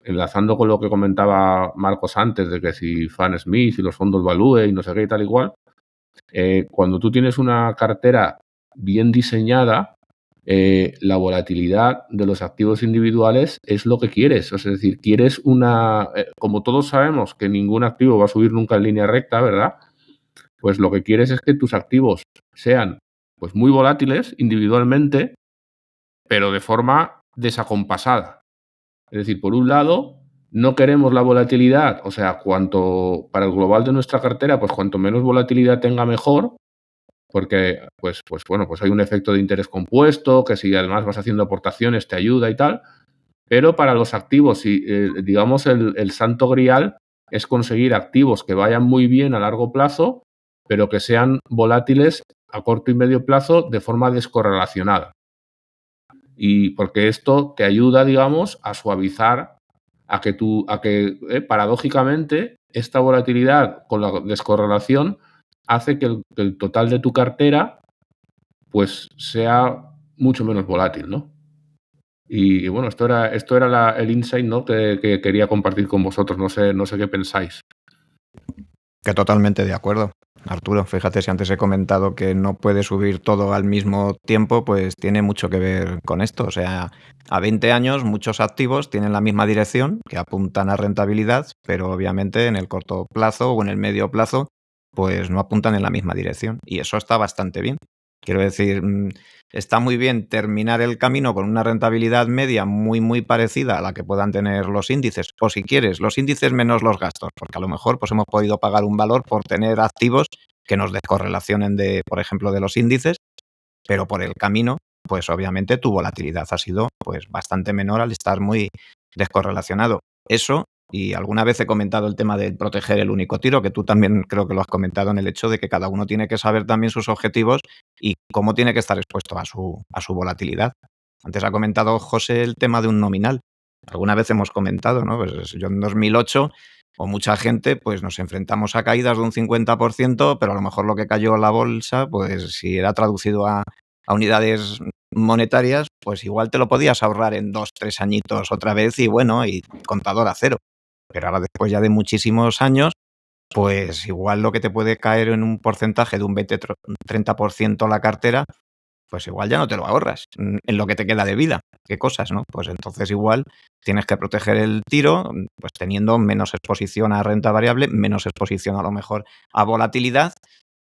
enlazando con lo que comentaba Marcos antes, de que si Fan Smith y los fondos Value y no sé qué y tal igual, cuando tú tienes una cartera bien diseñada, la volatilidad de los activos individuales es lo que quieres. Es decir, quieres como todos sabemos que ningún activo va a subir nunca en línea recta, ¿verdad? Pues lo que quieres es que tus activos sean pues muy volátiles individualmente, pero de forma desacompasada. Es decir, por un lado, no queremos la volatilidad, o sea, para el global de nuestra cartera, pues cuanto menos volatilidad tenga mejor, porque pues bueno, pues hay un efecto de interés compuesto, que si además vas haciendo aportaciones te ayuda y tal, pero para los activos, digamos, el santo grial es conseguir activos que vayan muy bien a largo plazo, pero que sean volátiles a corto y medio plazo de forma descorrelacionada. Y porque esto te ayuda, digamos, a suavizar, a que paradójicamente esta volatilidad con la descorrelación hace que el total de tu cartera pues sea mucho menos volátil, ¿no? Y bueno, esto era el insight, ¿no?, que quería compartir con vosotros. No sé qué pensáis. Que totalmente de acuerdo, Arturo. Fíjate, si antes he comentado que no puede subir todo al mismo tiempo, pues tiene mucho que ver con esto. O sea, a 20 años muchos activos tienen la misma dirección, que apuntan a rentabilidad, pero obviamente en el corto plazo o en el medio plazo, pues no apuntan en la misma dirección. Y eso está bastante bien. Quiero decir, está muy bien terminar el camino con una rentabilidad media muy parecida a la que puedan tener los índices, o si quieres, los índices menos los gastos, porque a lo mejor pues hemos podido pagar un valor por tener activos que nos descorrelacionen por ejemplo, de los índices, pero por el camino, pues obviamente tu volatilidad ha sido pues bastante menor al estar muy descorrelacionado. Eso, y alguna vez he comentado el tema de proteger el único tiro, que tú también creo que lo has comentado, en el hecho de que cada uno tiene que saber también sus objetivos y cómo tiene que estar expuesto a su volatilidad. Antes ha comentado José el tema de un nominal. Alguna vez hemos comentado, ¿no? Pues yo en 2008 o mucha gente, pues nos enfrentamos a caídas de un 50%, pero a lo mejor lo que cayó la bolsa, pues si era traducido a unidades monetarias, pues igual te lo podías ahorrar en 2-3 añitos otra vez y bueno, y contador a cero. Pero ahora, después ya de muchísimos años, pues igual lo que te puede caer en un porcentaje de un 20-30% la cartera, pues igual ya no te lo ahorras en lo que te queda de vida. ¿Qué cosas, no? Pues entonces igual tienes que proteger el tiro, pues teniendo menos exposición a renta variable, menos exposición a lo mejor a volatilidad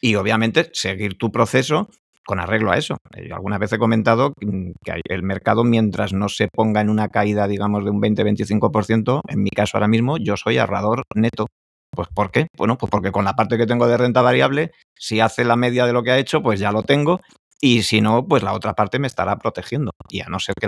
y obviamente seguir tu proceso con arreglo a eso. Yo alguna vez he comentado que el mercado, mientras no se ponga en una caída, digamos, de un 20-25%, en mi caso ahora mismo, yo soy ahorrador neto. Pues ¿por qué? Bueno, pues porque con la parte que tengo de renta variable, si hace la media de lo que ha hecho, pues ya lo tengo. Y si no, pues la otra parte me estará protegiendo. Y a no ser que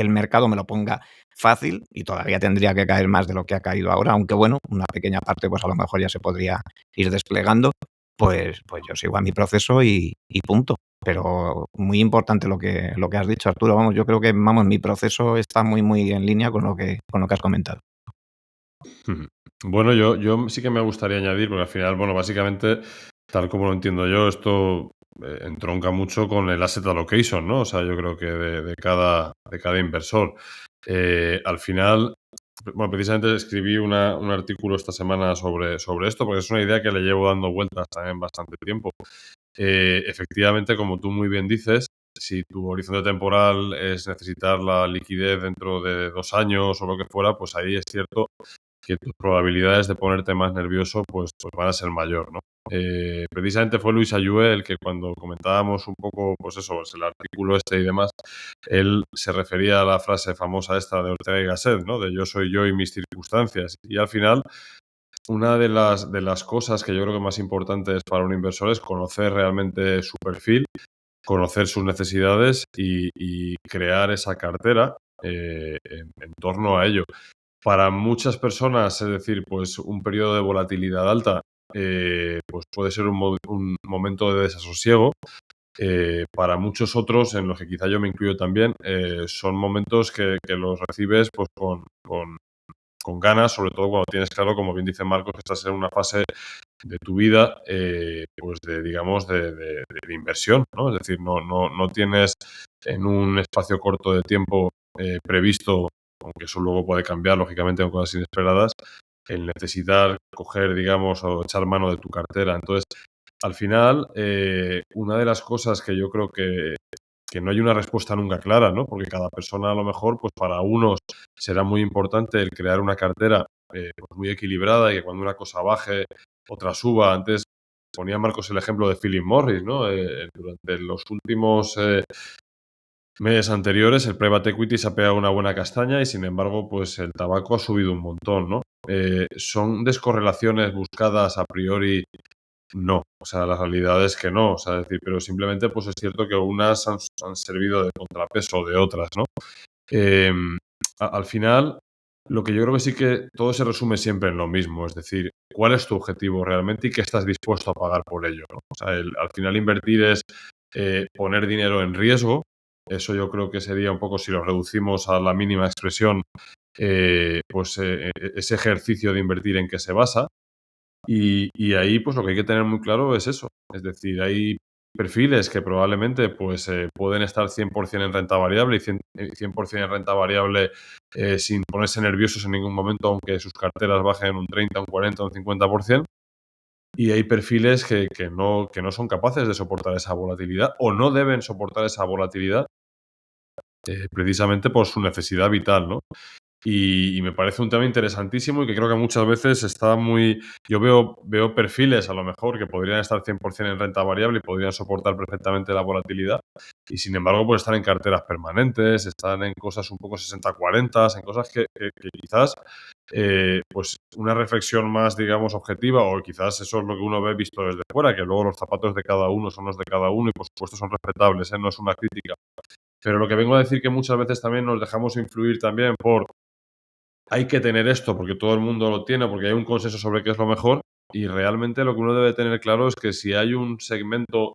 el mercado me lo ponga fácil, y todavía tendría que caer más de lo que ha caído ahora, aunque bueno, una pequeña parte pues a lo mejor ya se podría ir desplegando, pues yo sigo a mi proceso y punto. Pero muy importante lo que has dicho, Arturo. Vamos, yo creo que mi proceso está muy en línea con lo que has comentado. Bueno, yo sí que me gustaría añadir, porque al final, bueno, básicamente, tal como lo entiendo yo, esto entronca mucho con el asset allocation, ¿no? O sea, yo creo que de cada inversor. Al final, bueno, precisamente escribí un artículo esta semana sobre esto, porque es una idea que le llevo dando vueltas también bastante tiempo. Efectivamente, como tú muy bien dices, si tu horizonte temporal es necesitar la liquidez dentro de 2 años o lo que fuera, pues ahí es cierto que tus probabilidades de ponerte más nervioso pues van a ser mayor, ¿no? Precisamente fue Luis Ayue el que, cuando comentábamos un poco, pues eso, pues el artículo este y demás, él se refería a la frase famosa esta de Ortega y Gasset, ¿no? De yo soy yo y mis circunstancias. Y al final, una de las cosas que yo creo que más importantes para un inversor es conocer realmente su perfil, conocer sus necesidades y crear esa cartera en torno a ello. Para muchas personas, es decir, pues un periodo de volatilidad alta, pues puede ser un momento de desasosiego. Para muchos otros, en los que quizá yo me incluyo también, son momentos que los recibes pues con ganas, sobre todo cuando tienes claro, como bien dice Marcos, que estás en una fase de tu vida, pues digamos, de inversión, ¿no? Es decir, no tienes en un espacio corto de tiempo previsto, aunque eso luego puede cambiar, lógicamente, con cosas inesperadas, el necesitar coger, digamos, o echar mano de tu cartera. Entonces, al final, una de las cosas que yo creo que no hay una respuesta nunca clara, ¿no? Porque cada persona, a lo mejor, pues para unos será muy importante el crear una cartera pues muy equilibrada y que cuando una cosa baje, otra suba. Antes ponía Marcos el ejemplo de Philip Morris, ¿no? Durante los últimos meses anteriores, el private equity se ha pegado una buena castaña y, sin embargo, pues el tabaco ha subido un montón, ¿no? ¿Son descorrelaciones buscadas a priori? No, o sea, la realidad es que no, o sea, decir, pero simplemente pues es cierto que unas han servido de contrapeso de otras, ¿no? Eh, Al final, lo que yo creo que sí que todo se resume siempre en lo mismo, es decir, cuál es tu objetivo realmente y qué estás dispuesto a pagar por ello, ¿no? O sea, al final invertir es poner dinero en riesgo, eso yo creo que sería un poco, si lo reducimos a la mínima expresión, ese ejercicio de invertir en qué se basa. Y ahí, pues lo que hay que tener muy claro es eso. Es decir, hay perfiles que probablemente pues pueden estar 100% en renta variable y 100% en renta variable sin ponerse nerviosos en ningún momento, aunque sus carteras bajen un 30, un 40, un 50%. Y hay perfiles que no son capaces de soportar esa volatilidad o no deben soportar esa volatilidad precisamente por su necesidad vital, ¿no? Y me parece un tema interesantísimo y que creo que muchas veces está muy... Yo veo perfiles a lo mejor que podrían estar 100% en renta variable y podrían soportar perfectamente la volatilidad y, sin embargo, pues están en carteras permanentes, están en cosas un poco 60-40, en cosas que quizás pues una reflexión más, digamos, objetiva, o quizás eso es lo que uno ve visto desde fuera, que luego los zapatos de cada uno son los de cada uno y, por supuesto, son respetables, ¿eh? No es una crítica. Pero lo que vengo a decir que muchas veces también nos dejamos influir también por hay que tener esto porque todo el mundo lo tiene, porque hay un consenso sobre qué es lo mejor, y realmente lo que uno debe tener claro es que si hay un segmento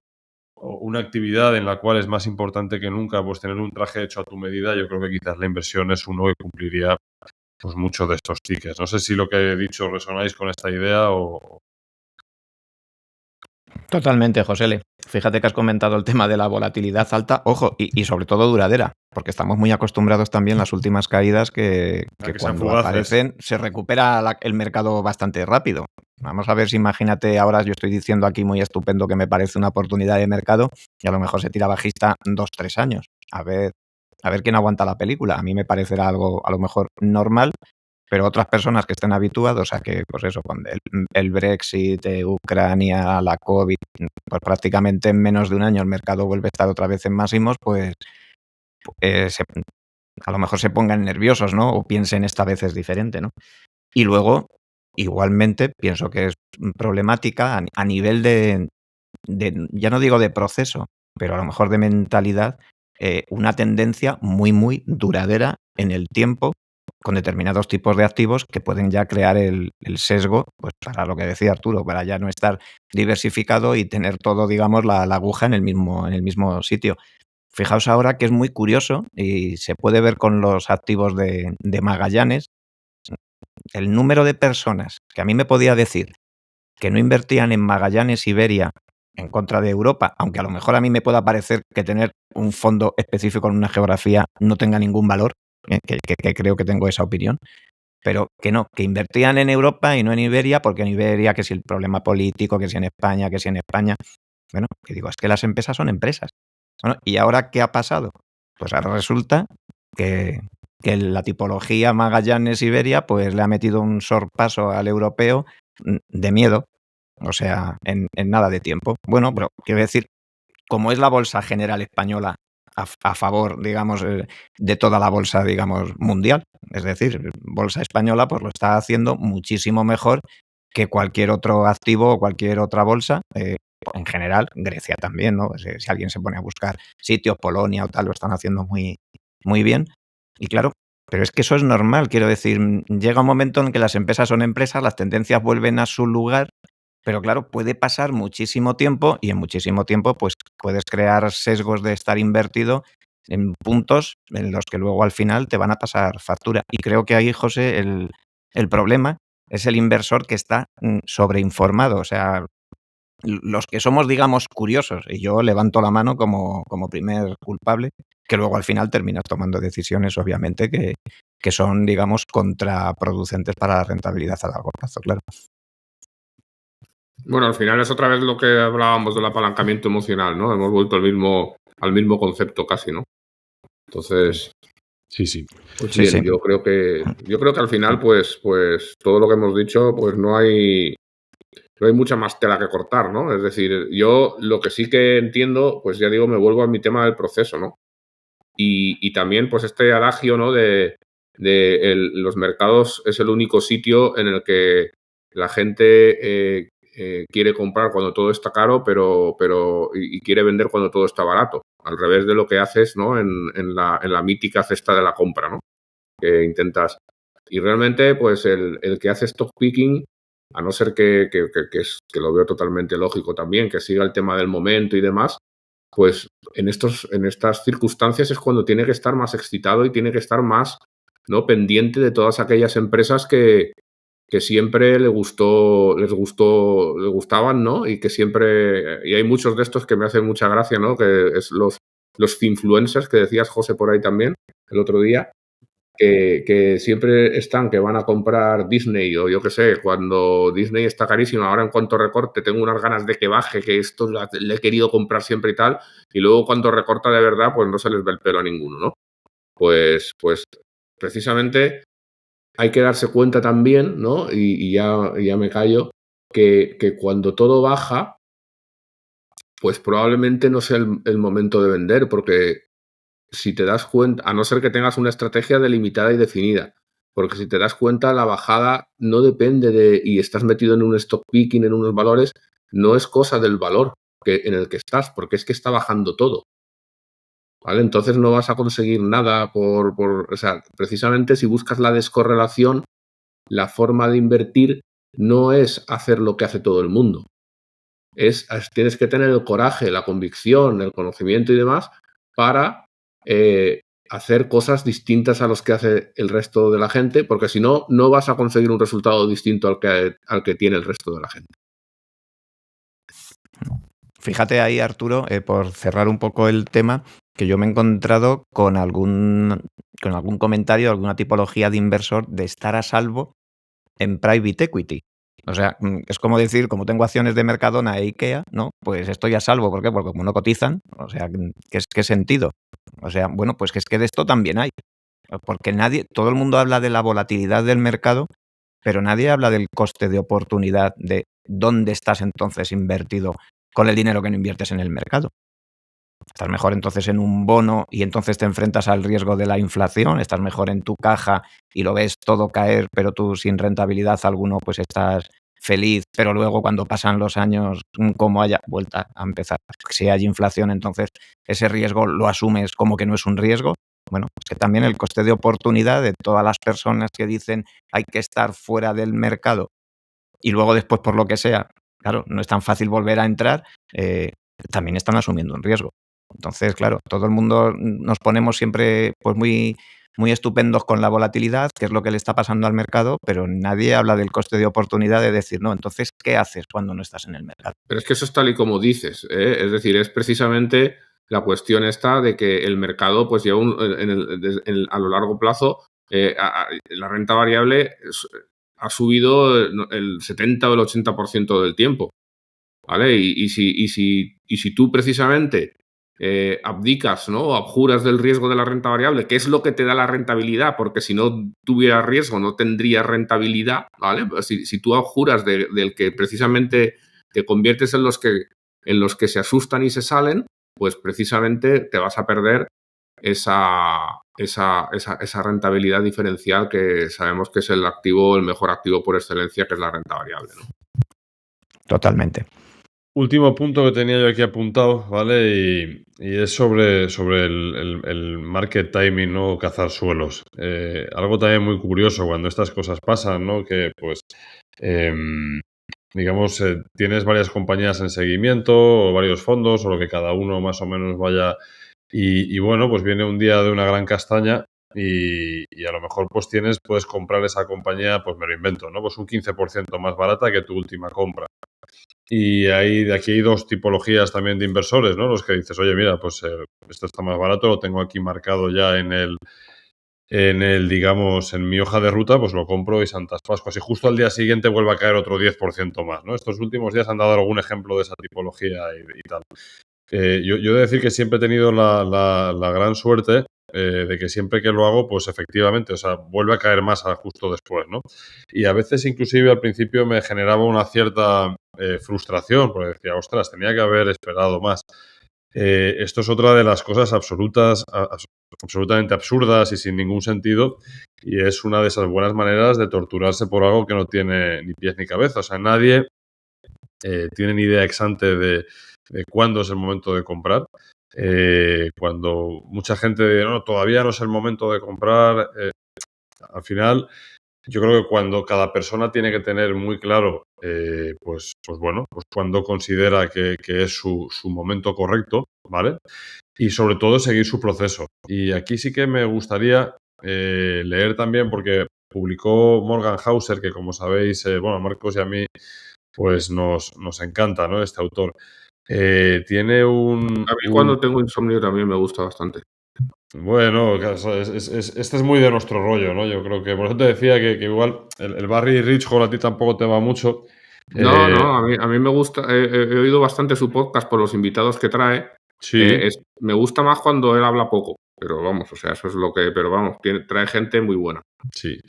o una actividad en la cual es más importante que nunca pues tener un traje hecho a tu medida, yo creo que quizás la inversión es uno que cumpliría pues muchos de estos tickets. No sé si lo que he dicho resonáis con esta idea o... Totalmente, Josele. Fíjate que has comentado el tema de la volatilidad alta, ojo, y sobre todo duradera, porque estamos muy acostumbrados también las últimas caídas que que sean cuando fugaces. aparecen se recupera el mercado bastante rápido. Vamos a ver si, imagínate, ahora yo estoy diciendo aquí muy estupendo que me parece una oportunidad de mercado y a lo mejor se tira bajista 2-3 años. A ver quién aguanta la película. A mí me parecerá algo a lo mejor normal, pero otras personas que estén habituados a que, pues eso, con el Brexit, Ucrania, la COVID, pues prácticamente en menos de un año el mercado vuelve a estar otra vez en máximos, pues a lo mejor se pongan nerviosos, ¿no? O piensen esta vez es diferente, ¿no? Y luego, igualmente, pienso que es problemática a nivel de, ya no digo de proceso, pero a lo mejor de mentalidad, una tendencia muy, muy duradera en el tiempo con determinados tipos de activos que pueden ya crear el sesgo, pues para lo que decía Arturo, para ya no estar diversificado y tener todo, digamos, la aguja en el mismo sitio. Fijaos ahora que es muy curioso y se puede ver con los activos de Magallanes, el número de personas que a mí me podía decir que no invertían en Magallanes Iberia en contra de Europa, aunque a lo mejor a mí me pueda parecer que tener un fondo específico en una geografía no tenga ningún valor, que creo que tengo esa opinión, pero que no, que invertían en Europa y no en Iberia, porque en Iberia, que si el problema político, que si en España, bueno, que digo, es que las empresas son empresas. Bueno, ¿y ahora qué ha pasado? Pues ahora resulta que la tipología Magallanes-Iberia pues le ha metido un sorpaso al europeo de miedo, o sea, en nada de tiempo. Bueno, pero quiero decir, como es la bolsa general española a favor, digamos, de toda la bolsa, digamos, mundial, es decir, bolsa española pues lo está haciendo muchísimo mejor que cualquier otro activo o cualquier otra bolsa, en general, Grecia también, ¿no? Si alguien se pone a buscar sitios, Polonia o tal, lo están haciendo muy, muy bien. Y claro, Pero es que eso es normal, quiero decir, llega un momento en que las empresas son empresas, las tendencias vuelven a su lugar, pero claro, puede pasar muchísimo tiempo y en muchísimo tiempo pues puedes crear sesgos de estar invertido en puntos en los que luego al final te van a pasar factura. Y creo que ahí, José, el problema es el inversor que está sobreinformado. O sea, los que somos, digamos, curiosos, y yo levanto la mano como primer culpable, que luego al final terminas tomando decisiones, obviamente, que son, digamos, contraproducentes para la rentabilidad a largo plazo, claro. Bueno, al final es otra vez lo que hablábamos del apalancamiento emocional, ¿no? Hemos vuelto al mismo concepto casi, ¿no? Entonces, Sí. pues Sí, bien, sí. yo creo que al final, pues todo lo que hemos dicho, pues no hay mucha más tela que cortar, ¿no? Es decir, yo lo que sí que entiendo, pues ya digo, me vuelvo a mi tema del proceso, ¿no? Y también, pues este adagio, ¿no? Los mercados es el único sitio en el que la gente quiere comprar cuando todo está caro, y quiere vender cuando todo está barato. Al revés de lo que haces, ¿no? En la mítica cesta de la compra, ¿no? Que intentas. Y realmente, pues el que hace stock picking, a no ser que lo veo totalmente lógico también, que siga el tema del momento y demás, pues en estas circunstancias es cuando tiene que estar más excitado y tiene que estar más, ¿no? Pendiente de todas aquellas empresas que siempre les gustaban, ¿no? Y que siempre, y hay muchos de estos que me hacen mucha gracia, ¿no? Que es los influencers que decías, José, por ahí también, el otro día, que siempre están, que van a comprar Disney o yo qué sé, cuando Disney está carísimo, ahora en cuanto recorte tengo unas ganas de que baje, que esto le he querido comprar siempre y tal, y luego cuando recorta de verdad, pues no se les ve el pelo a ninguno, ¿no? Pues precisamente hay que darse cuenta también, ¿no? Y ya me callo, que cuando todo baja, pues probablemente no sea el momento de vender, porque si te das cuenta, a no ser que tengas una estrategia delimitada y definida, porque si te das cuenta, la bajada no depende y estás metido en un stock picking, en unos valores, no es cosa del valor en el que estás, porque es que está bajando todo, ¿vale? Entonces no vas a conseguir nada o sea, precisamente si buscas la descorrelación, la forma de invertir no es hacer lo que hace todo el mundo. Tienes que tener el coraje, la convicción, el conocimiento y demás para hacer cosas distintas a los que hace el resto de la gente, porque si no, no vas a conseguir un resultado distinto al que tiene el resto de la gente. Fíjate ahí, Arturo, por cerrar un poco el tema, que yo me he encontrado con algún comentario, alguna tipología de inversor de estar a salvo en private equity. O sea, es como decir, como tengo acciones de Mercadona e IKEA, ¿no? Pues estoy a salvo. ¿Por qué? Porque como no cotizan, o sea, ¿qué sentido? O sea, bueno, pues que es que de esto también hay. Porque todo el mundo habla de la volatilidad del mercado, pero nadie habla del coste de oportunidad de dónde estás entonces invertido con el dinero que no inviertes en el mercado. Estás mejor entonces en un bono y entonces te enfrentas al riesgo de la inflación, estás mejor en tu caja y lo ves todo caer, pero tú sin rentabilidad alguno pues estás feliz, pero luego cuando pasan los años, como haya vuelta a empezar, si hay inflación, entonces ese riesgo lo asumes como que no es un riesgo. Bueno, es que también el coste de oportunidad de todas las personas que dicen hay que estar fuera del mercado y luego después por lo que sea, claro, no es tan fácil volver a entrar, también están asumiendo un riesgo. Entonces, claro, todo el mundo nos ponemos siempre pues muy estupendos con la volatilidad, que es lo que le está pasando al mercado, pero nadie habla del coste de oportunidad de decir, no, entonces, ¿qué haces cuando no estás en el mercado? Pero es que eso es tal y como dices, ¿eh? Es decir, es precisamente la cuestión esta de que el mercado, pues lleva a lo largo plazo, la renta variable ha subido el 70 o el 80% del tiempo, ¿vale? Y si tú precisamente abdicas, ¿no? O abjuras del riesgo de la renta variable, que es lo que te da la rentabilidad, porque si no tuviera riesgo no tendría rentabilidad, ¿vale? Si tú abjuras del que precisamente te conviertes en los que se asustan y se salen, pues precisamente te vas a perder esa rentabilidad diferencial que sabemos que es el mejor activo por excelencia, que es la renta variable, ¿no? Totalmente. Último punto que tenía yo aquí apuntado, ¿vale? Y es sobre el market timing, ¿no? Cazar suelos. Algo también muy curioso cuando estas cosas pasan, ¿no? Que pues, digamos, tienes varias compañías en seguimiento o varios fondos o lo que cada uno más o menos vaya. Y bueno, pues viene un día de una gran castaña y a lo mejor pues puedes comprar esa compañía, pues me lo invento, ¿no? Pues un 15% más barata que tu última compra. Y de aquí hay dos tipologías también de inversores, ¿no? Los que dices, oye, mira, pues esto está más barato, lo tengo aquí marcado ya digamos, en mi hoja de ruta, pues lo compro y Santas Pascuas. Y justo al día siguiente vuelve a caer otro 10% más, ¿no? Estos últimos días han dado algún ejemplo de esa tipología y tal. Yo he de decir que siempre he tenido la gran suerte de que siempre que lo hago, pues efectivamente, o sea, vuelve a caer más justo después, ¿no? Y a veces inclusive al principio me generaba una cierta frustración, porque decía, ostras, tenía que haber esperado más. Esto es otra de las cosas absolutamente absurdas y sin ningún sentido, y es una de esas buenas maneras de torturarse por algo que no tiene ni pies ni cabeza. O sea, nadie tiene ni idea ex ante de cuándo es el momento de comprar. Cuando mucha gente dice, no, todavía no es el momento de comprar, al final yo creo que cuando cada persona tiene que tener muy claro, pues bueno, pues cuando considera que es su momento correcto, ¿vale? Y sobre todo seguir su proceso. Y aquí sí que me gustaría leer también, porque publicó Morgan Hauser, que como sabéis, bueno, a Marcos y a mí, pues nos encanta, ¿no? Este autor. Tiene A mí cuando tengo insomnio también me gusta bastante. Bueno, este es muy de nuestro rollo, ¿no? Yo creo que, por eso te decía que igual el Barry Ridgehall a ti tampoco te va mucho. No, no, a mí me gusta, he oído bastante su podcast por los invitados que trae. Sí, Me gusta más cuando él habla poco, pero vamos, o sea, eso es lo que, pero vamos, trae gente muy buena. sí.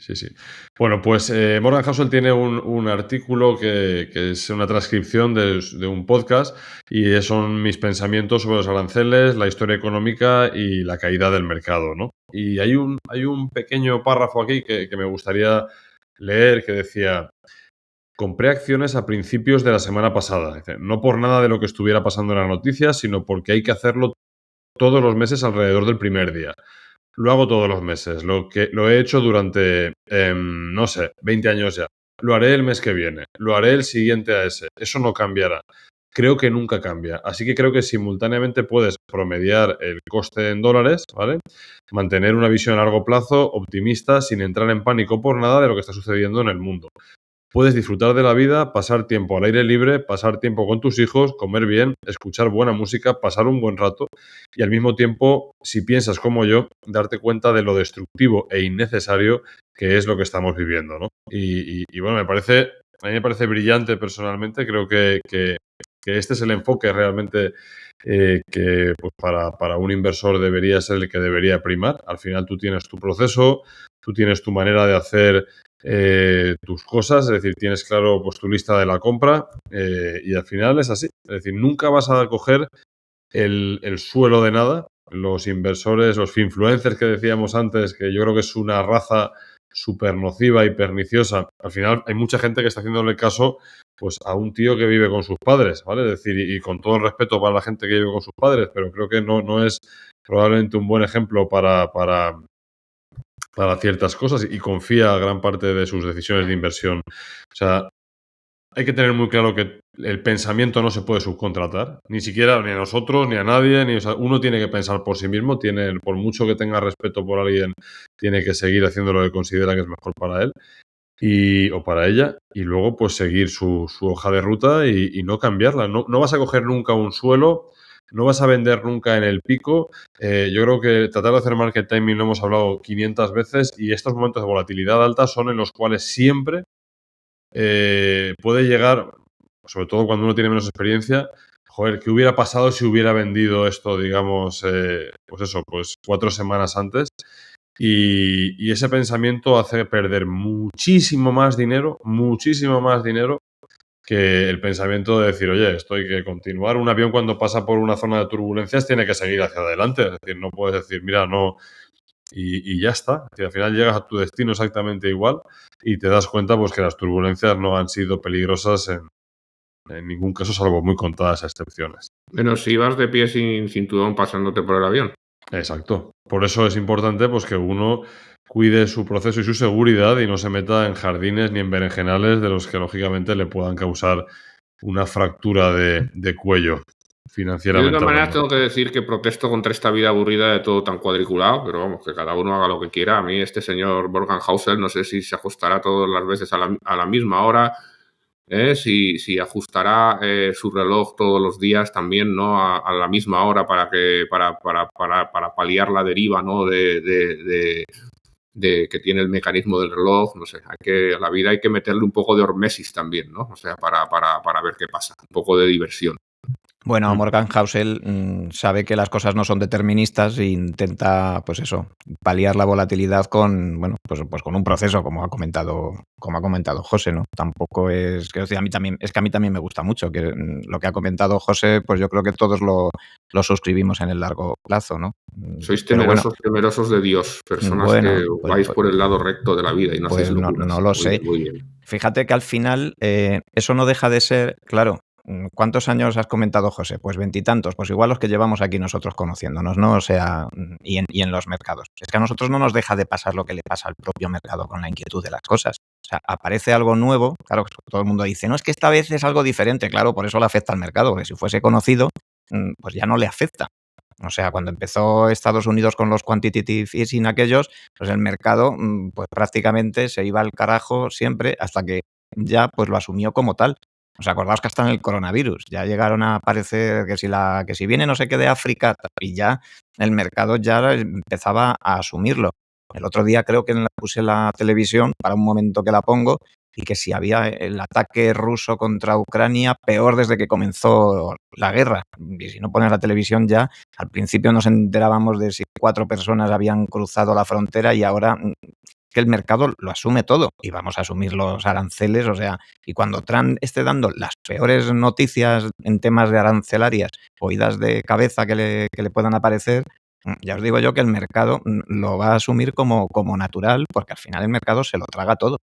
Bueno, pues Morgan Housel tiene un artículo que es una transcripción de un podcast y son mis pensamientos sobre los aranceles, la historia económica y la caída del mercado, ¿no? Y hay un pequeño párrafo aquí que me gustaría leer que decía: compré acciones a principios de la semana pasada. Dice, no por nada de lo que estuviera pasando en las noticias, sino porque hay que hacerlo todos los meses alrededor del primer día. Lo hago todos los meses. Lo he hecho durante, no sé, 20 años ya. Lo haré el mes que viene. Lo haré el siguiente a ese. Eso no cambiará. Creo que nunca cambia. Así que creo que simultáneamente puedes promediar el coste en dólares, ¿vale? Mantener una visión a largo plazo optimista sin entrar en pánico por nada de lo que está sucediendo en el mundo. Puedes disfrutar de la vida, pasar tiempo al aire libre, pasar tiempo con tus hijos, comer bien, escuchar buena música, pasar un buen rato y al mismo tiempo, si piensas como yo, darte cuenta de lo destructivo e innecesario que es lo que estamos viviendo, ¿no? Y bueno, a mí me parece brillante personalmente. Creo que este es el enfoque realmente que pues para un inversor debería ser el que debería primar. Al final tú tienes tu proceso, tú tienes tu manera de hacer tus cosas, es decir, tienes claro pues tu lista de la compra y al final es así. Es decir, nunca vas a coger el suelo de nada. Los inversores, los finfluencers que decíamos antes, que yo creo que es una raza súper nociva y perniciosa. Al final hay mucha gente que está haciéndole caso pues a un tío que vive con sus padres, ¿vale? Es decir, y con todo el respeto para la gente que vive con sus padres, pero creo que no es probablemente un buen ejemplo para ciertas cosas y confía gran parte de sus decisiones de inversión. O sea, hay que tener muy claro que el pensamiento no se puede subcontratar, ni siquiera ni a nosotros, ni a nadie. O sea, uno tiene que pensar por sí mismo, por mucho que tenga respeto por alguien, tiene que seguir haciendo lo que considera que es mejor para él o para ella, y luego pues seguir su hoja de ruta y no cambiarla. No vas a coger nunca un suelo, no vas a vender nunca en el pico. Yo creo que tratar de hacer market timing lo hemos hablado 500 veces y estos momentos de volatilidad alta son en los cuales siempre puede llegar, sobre todo cuando uno tiene menos experiencia, joder, ¿qué hubiera pasado si hubiera vendido esto, digamos, pues 4 semanas antes? Y ese pensamiento hace perder muchísimo más dinero que el pensamiento de decir, oye, esto hay que continuar. Un avión cuando pasa por una zona de turbulencias tiene que seguir hacia adelante. Es decir, no puedes decir, mira, no, y ya está. Es decir, al final llegas a tu destino exactamente igual y te das cuenta pues que las turbulencias no han sido peligrosas en ningún caso, salvo muy contadas excepciones. Menos si vas de pie sin cinturón pasándote por el avión. Exacto. Por eso es importante pues, que uno cuide su proceso y su seguridad y no se meta en jardines ni en berenjenales de los que lógicamente le puedan causar una fractura de cuello Yo de financieramente todas maneras hablando. tengo que decir que protesto contra esta vida aburrida de todo tan cuadriculado, pero vamos, que cada uno haga lo que quiera. A mí este señor Morgan Housel no sé si se ajustará todas las veces a la misma hora, si ajustará su reloj todos los días también, ¿no? A la misma hora para paliar la deriva, ¿no? de que tiene el mecanismo del reloj, no sé, a la vida hay que meterle un poco de hormesis también, ¿no? O sea, para ver qué pasa, un poco de diversión. Bueno, Morgan Housel sabe que las cosas no son deterministas e intenta, pues eso, paliar la volatilidad con, bueno, pues con un proceso, como ha comentado José, ¿no? Tampoco es que, o sea, a mí también me gusta mucho, que lo que ha comentado José, pues yo creo que todos lo suscribimos en el largo plazo, ¿no? Sois Pero bueno, temerosos de Dios, personas bueno, que vais por el lado recto de la vida y no hacéis pues locuras. no lo sé. Muy bien. Fíjate que al final eso no deja de ser, claro, ¿cuántos años has comentado, José? Pues 20 y tantos, pues igual los que llevamos aquí nosotros conociéndonos, ¿no? O sea, y en los mercados. Es que a nosotros no nos deja de pasar lo que le pasa al propio mercado con la inquietud de las cosas. O sea, aparece algo nuevo, claro, todo el mundo dice, no, es que esta vez es algo diferente, claro, por eso le afecta al mercado, porque si fuese conocido, pues ya no le afecta. O sea, cuando empezó Estados Unidos con los quantitative easing aquellos, pues el mercado pues prácticamente se iba al carajo siempre hasta que ya pues lo asumió como tal. ¿Os acordaos que hasta en el coronavirus ya llegaron a aparecer que si viene no sé qué de África y ya el mercado ya empezaba a asumirlo? El otro día creo que puse la televisión, para un momento que la pongo, y que si había el ataque ruso contra Ucrania peor desde que comenzó la guerra. Y si no pones la televisión ya, al principio nos enterábamos de si 4 personas habían cruzado la frontera y ahora que el mercado lo asume todo y vamos a asumir los aranceles, o sea, y cuando Trump esté dando las peores noticias en temas de arancelarias oídas de cabeza que le puedan aparecer, ya os digo yo que el mercado lo va a asumir como natural, porque al final el mercado se lo traga todo.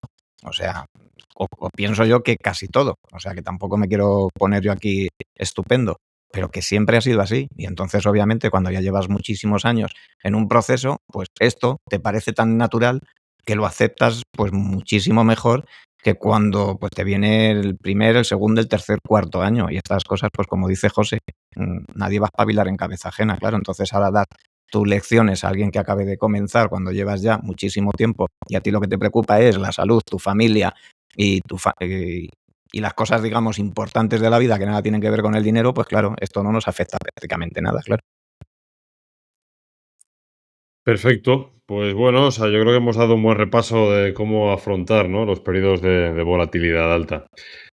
O sea, o pienso yo que casi todo. O sea, que tampoco me quiero poner yo aquí estupendo, pero que siempre ha sido así. Y entonces, obviamente, cuando ya llevas muchísimos años en un proceso, pues esto te parece tan natural que lo aceptas pues muchísimo mejor que cuando pues te viene el primer, el segundo, el tercer, cuarto año. Y estas cosas, pues como dice José, nadie va a espabilar en cabeza ajena, claro. Entonces ahora dar tus lecciones a alguien que acabe de comenzar cuando llevas ya muchísimo tiempo y a ti lo que te preocupa es la salud, tu familia y y las cosas, digamos, importantes de la vida que nada tienen que ver con el dinero, pues claro, esto no nos afecta prácticamente nada, claro. Perfecto. Pues bueno, o sea, yo creo que hemos dado un buen repaso de cómo afrontar, ¿no?, los periodos de volatilidad alta.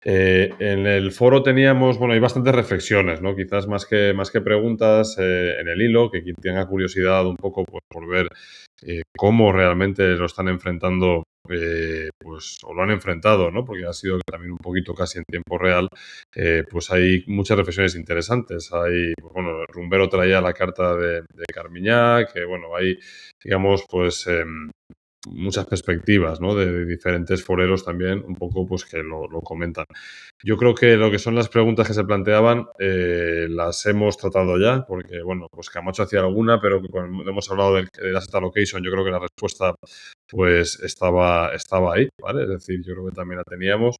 En el foro teníamos, bueno, hay bastantes reflexiones, ¿no? Quizás más que preguntas en el hilo, que quien tenga curiosidad un poco pues, por ver cómo realmente lo están enfrentando, pues, o lo han enfrentado, ¿no? Porque ha sido también un poquito casi en tiempo real, pues hay muchas reflexiones interesantes. Hay, pues, bueno, Rumbero traía la carta de Carmiñac, que, bueno, hay, digamos, pues muchas perspectivas, ¿no?, de diferentes foreros también, un poco pues que lo comentan. Yo creo que lo que son las preguntas que se planteaban las hemos tratado ya, porque, bueno, pues Camacho hacía alguna, pero cuando hemos hablado del asset allocation, yo creo que la respuesta pues estaba ahí, ¿vale? Es decir, yo creo que también la teníamos.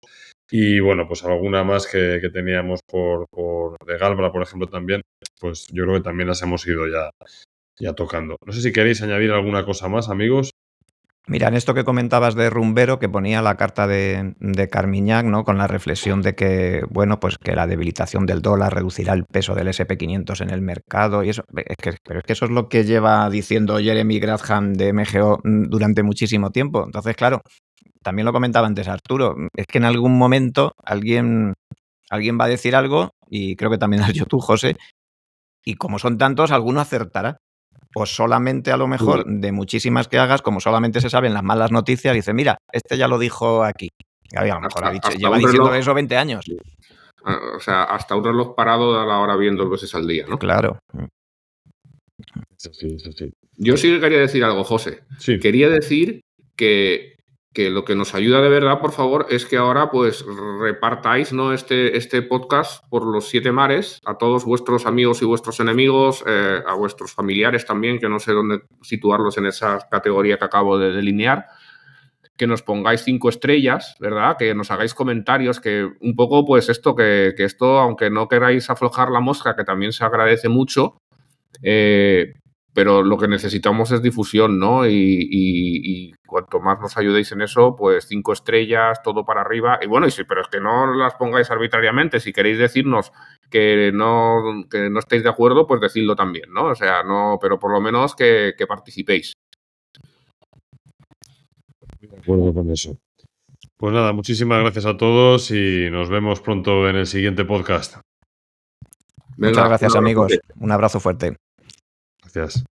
Y, bueno, pues alguna más que teníamos de Galbra, por ejemplo, también, pues yo creo que también las hemos ido ya tocando. No sé si queréis añadir alguna cosa más, amigos. Mira, en esto que comentabas de Rumbero, que ponía la carta de Carmiñac, ¿no? Con la reflexión de que, bueno, pues que la debilitación del dólar reducirá el peso del SP500 en el mercado y eso. Pero es que eso es lo que lleva diciendo Jeremy Grantham de MGO durante muchísimo tiempo. Entonces, claro, también lo comentaba antes Arturo, es que en algún momento alguien va a decir algo, y creo que también has dicho tú, José, y como son tantos, alguno acertará. O solamente a lo mejor de muchísimas que hagas, como solamente se saben las malas noticias, dice, mira, este ya lo dijo aquí. Y a lo mejor lleva diciendo eso 20 años. O sea, hasta un reloj parado a la hora viendo 2 veces al día, ¿no? Claro. Sí. Yo sí que quería decir algo, José. Sí. Quería decir que que lo que nos ayuda de verdad, por favor, es que ahora pues repartáis, ¿no?, este podcast por los 7 mares, a todos vuestros amigos y vuestros enemigos, a vuestros familiares también, que no sé dónde situarlos en esa categoría que acabo de delinear, que nos pongáis 5 estrellas, ¿verdad? Que nos hagáis comentarios, que un poco pues esto, que esto, aunque no queráis aflojar la mosca, que también se agradece mucho, pero lo que necesitamos es difusión, ¿no? Y cuanto más nos ayudéis en eso, pues 5 estrellas, todo para arriba. Y bueno, pero es que no las pongáis arbitrariamente. Si queréis decirnos que no estáis de acuerdo, pues decidlo también, ¿no? O sea, no, pero por lo menos que participéis. De acuerdo con eso. Pues nada, muchísimas gracias a todos y nos vemos pronto en el siguiente podcast. Muchas gracias, amigos. Un abrazo fuerte. Gracias.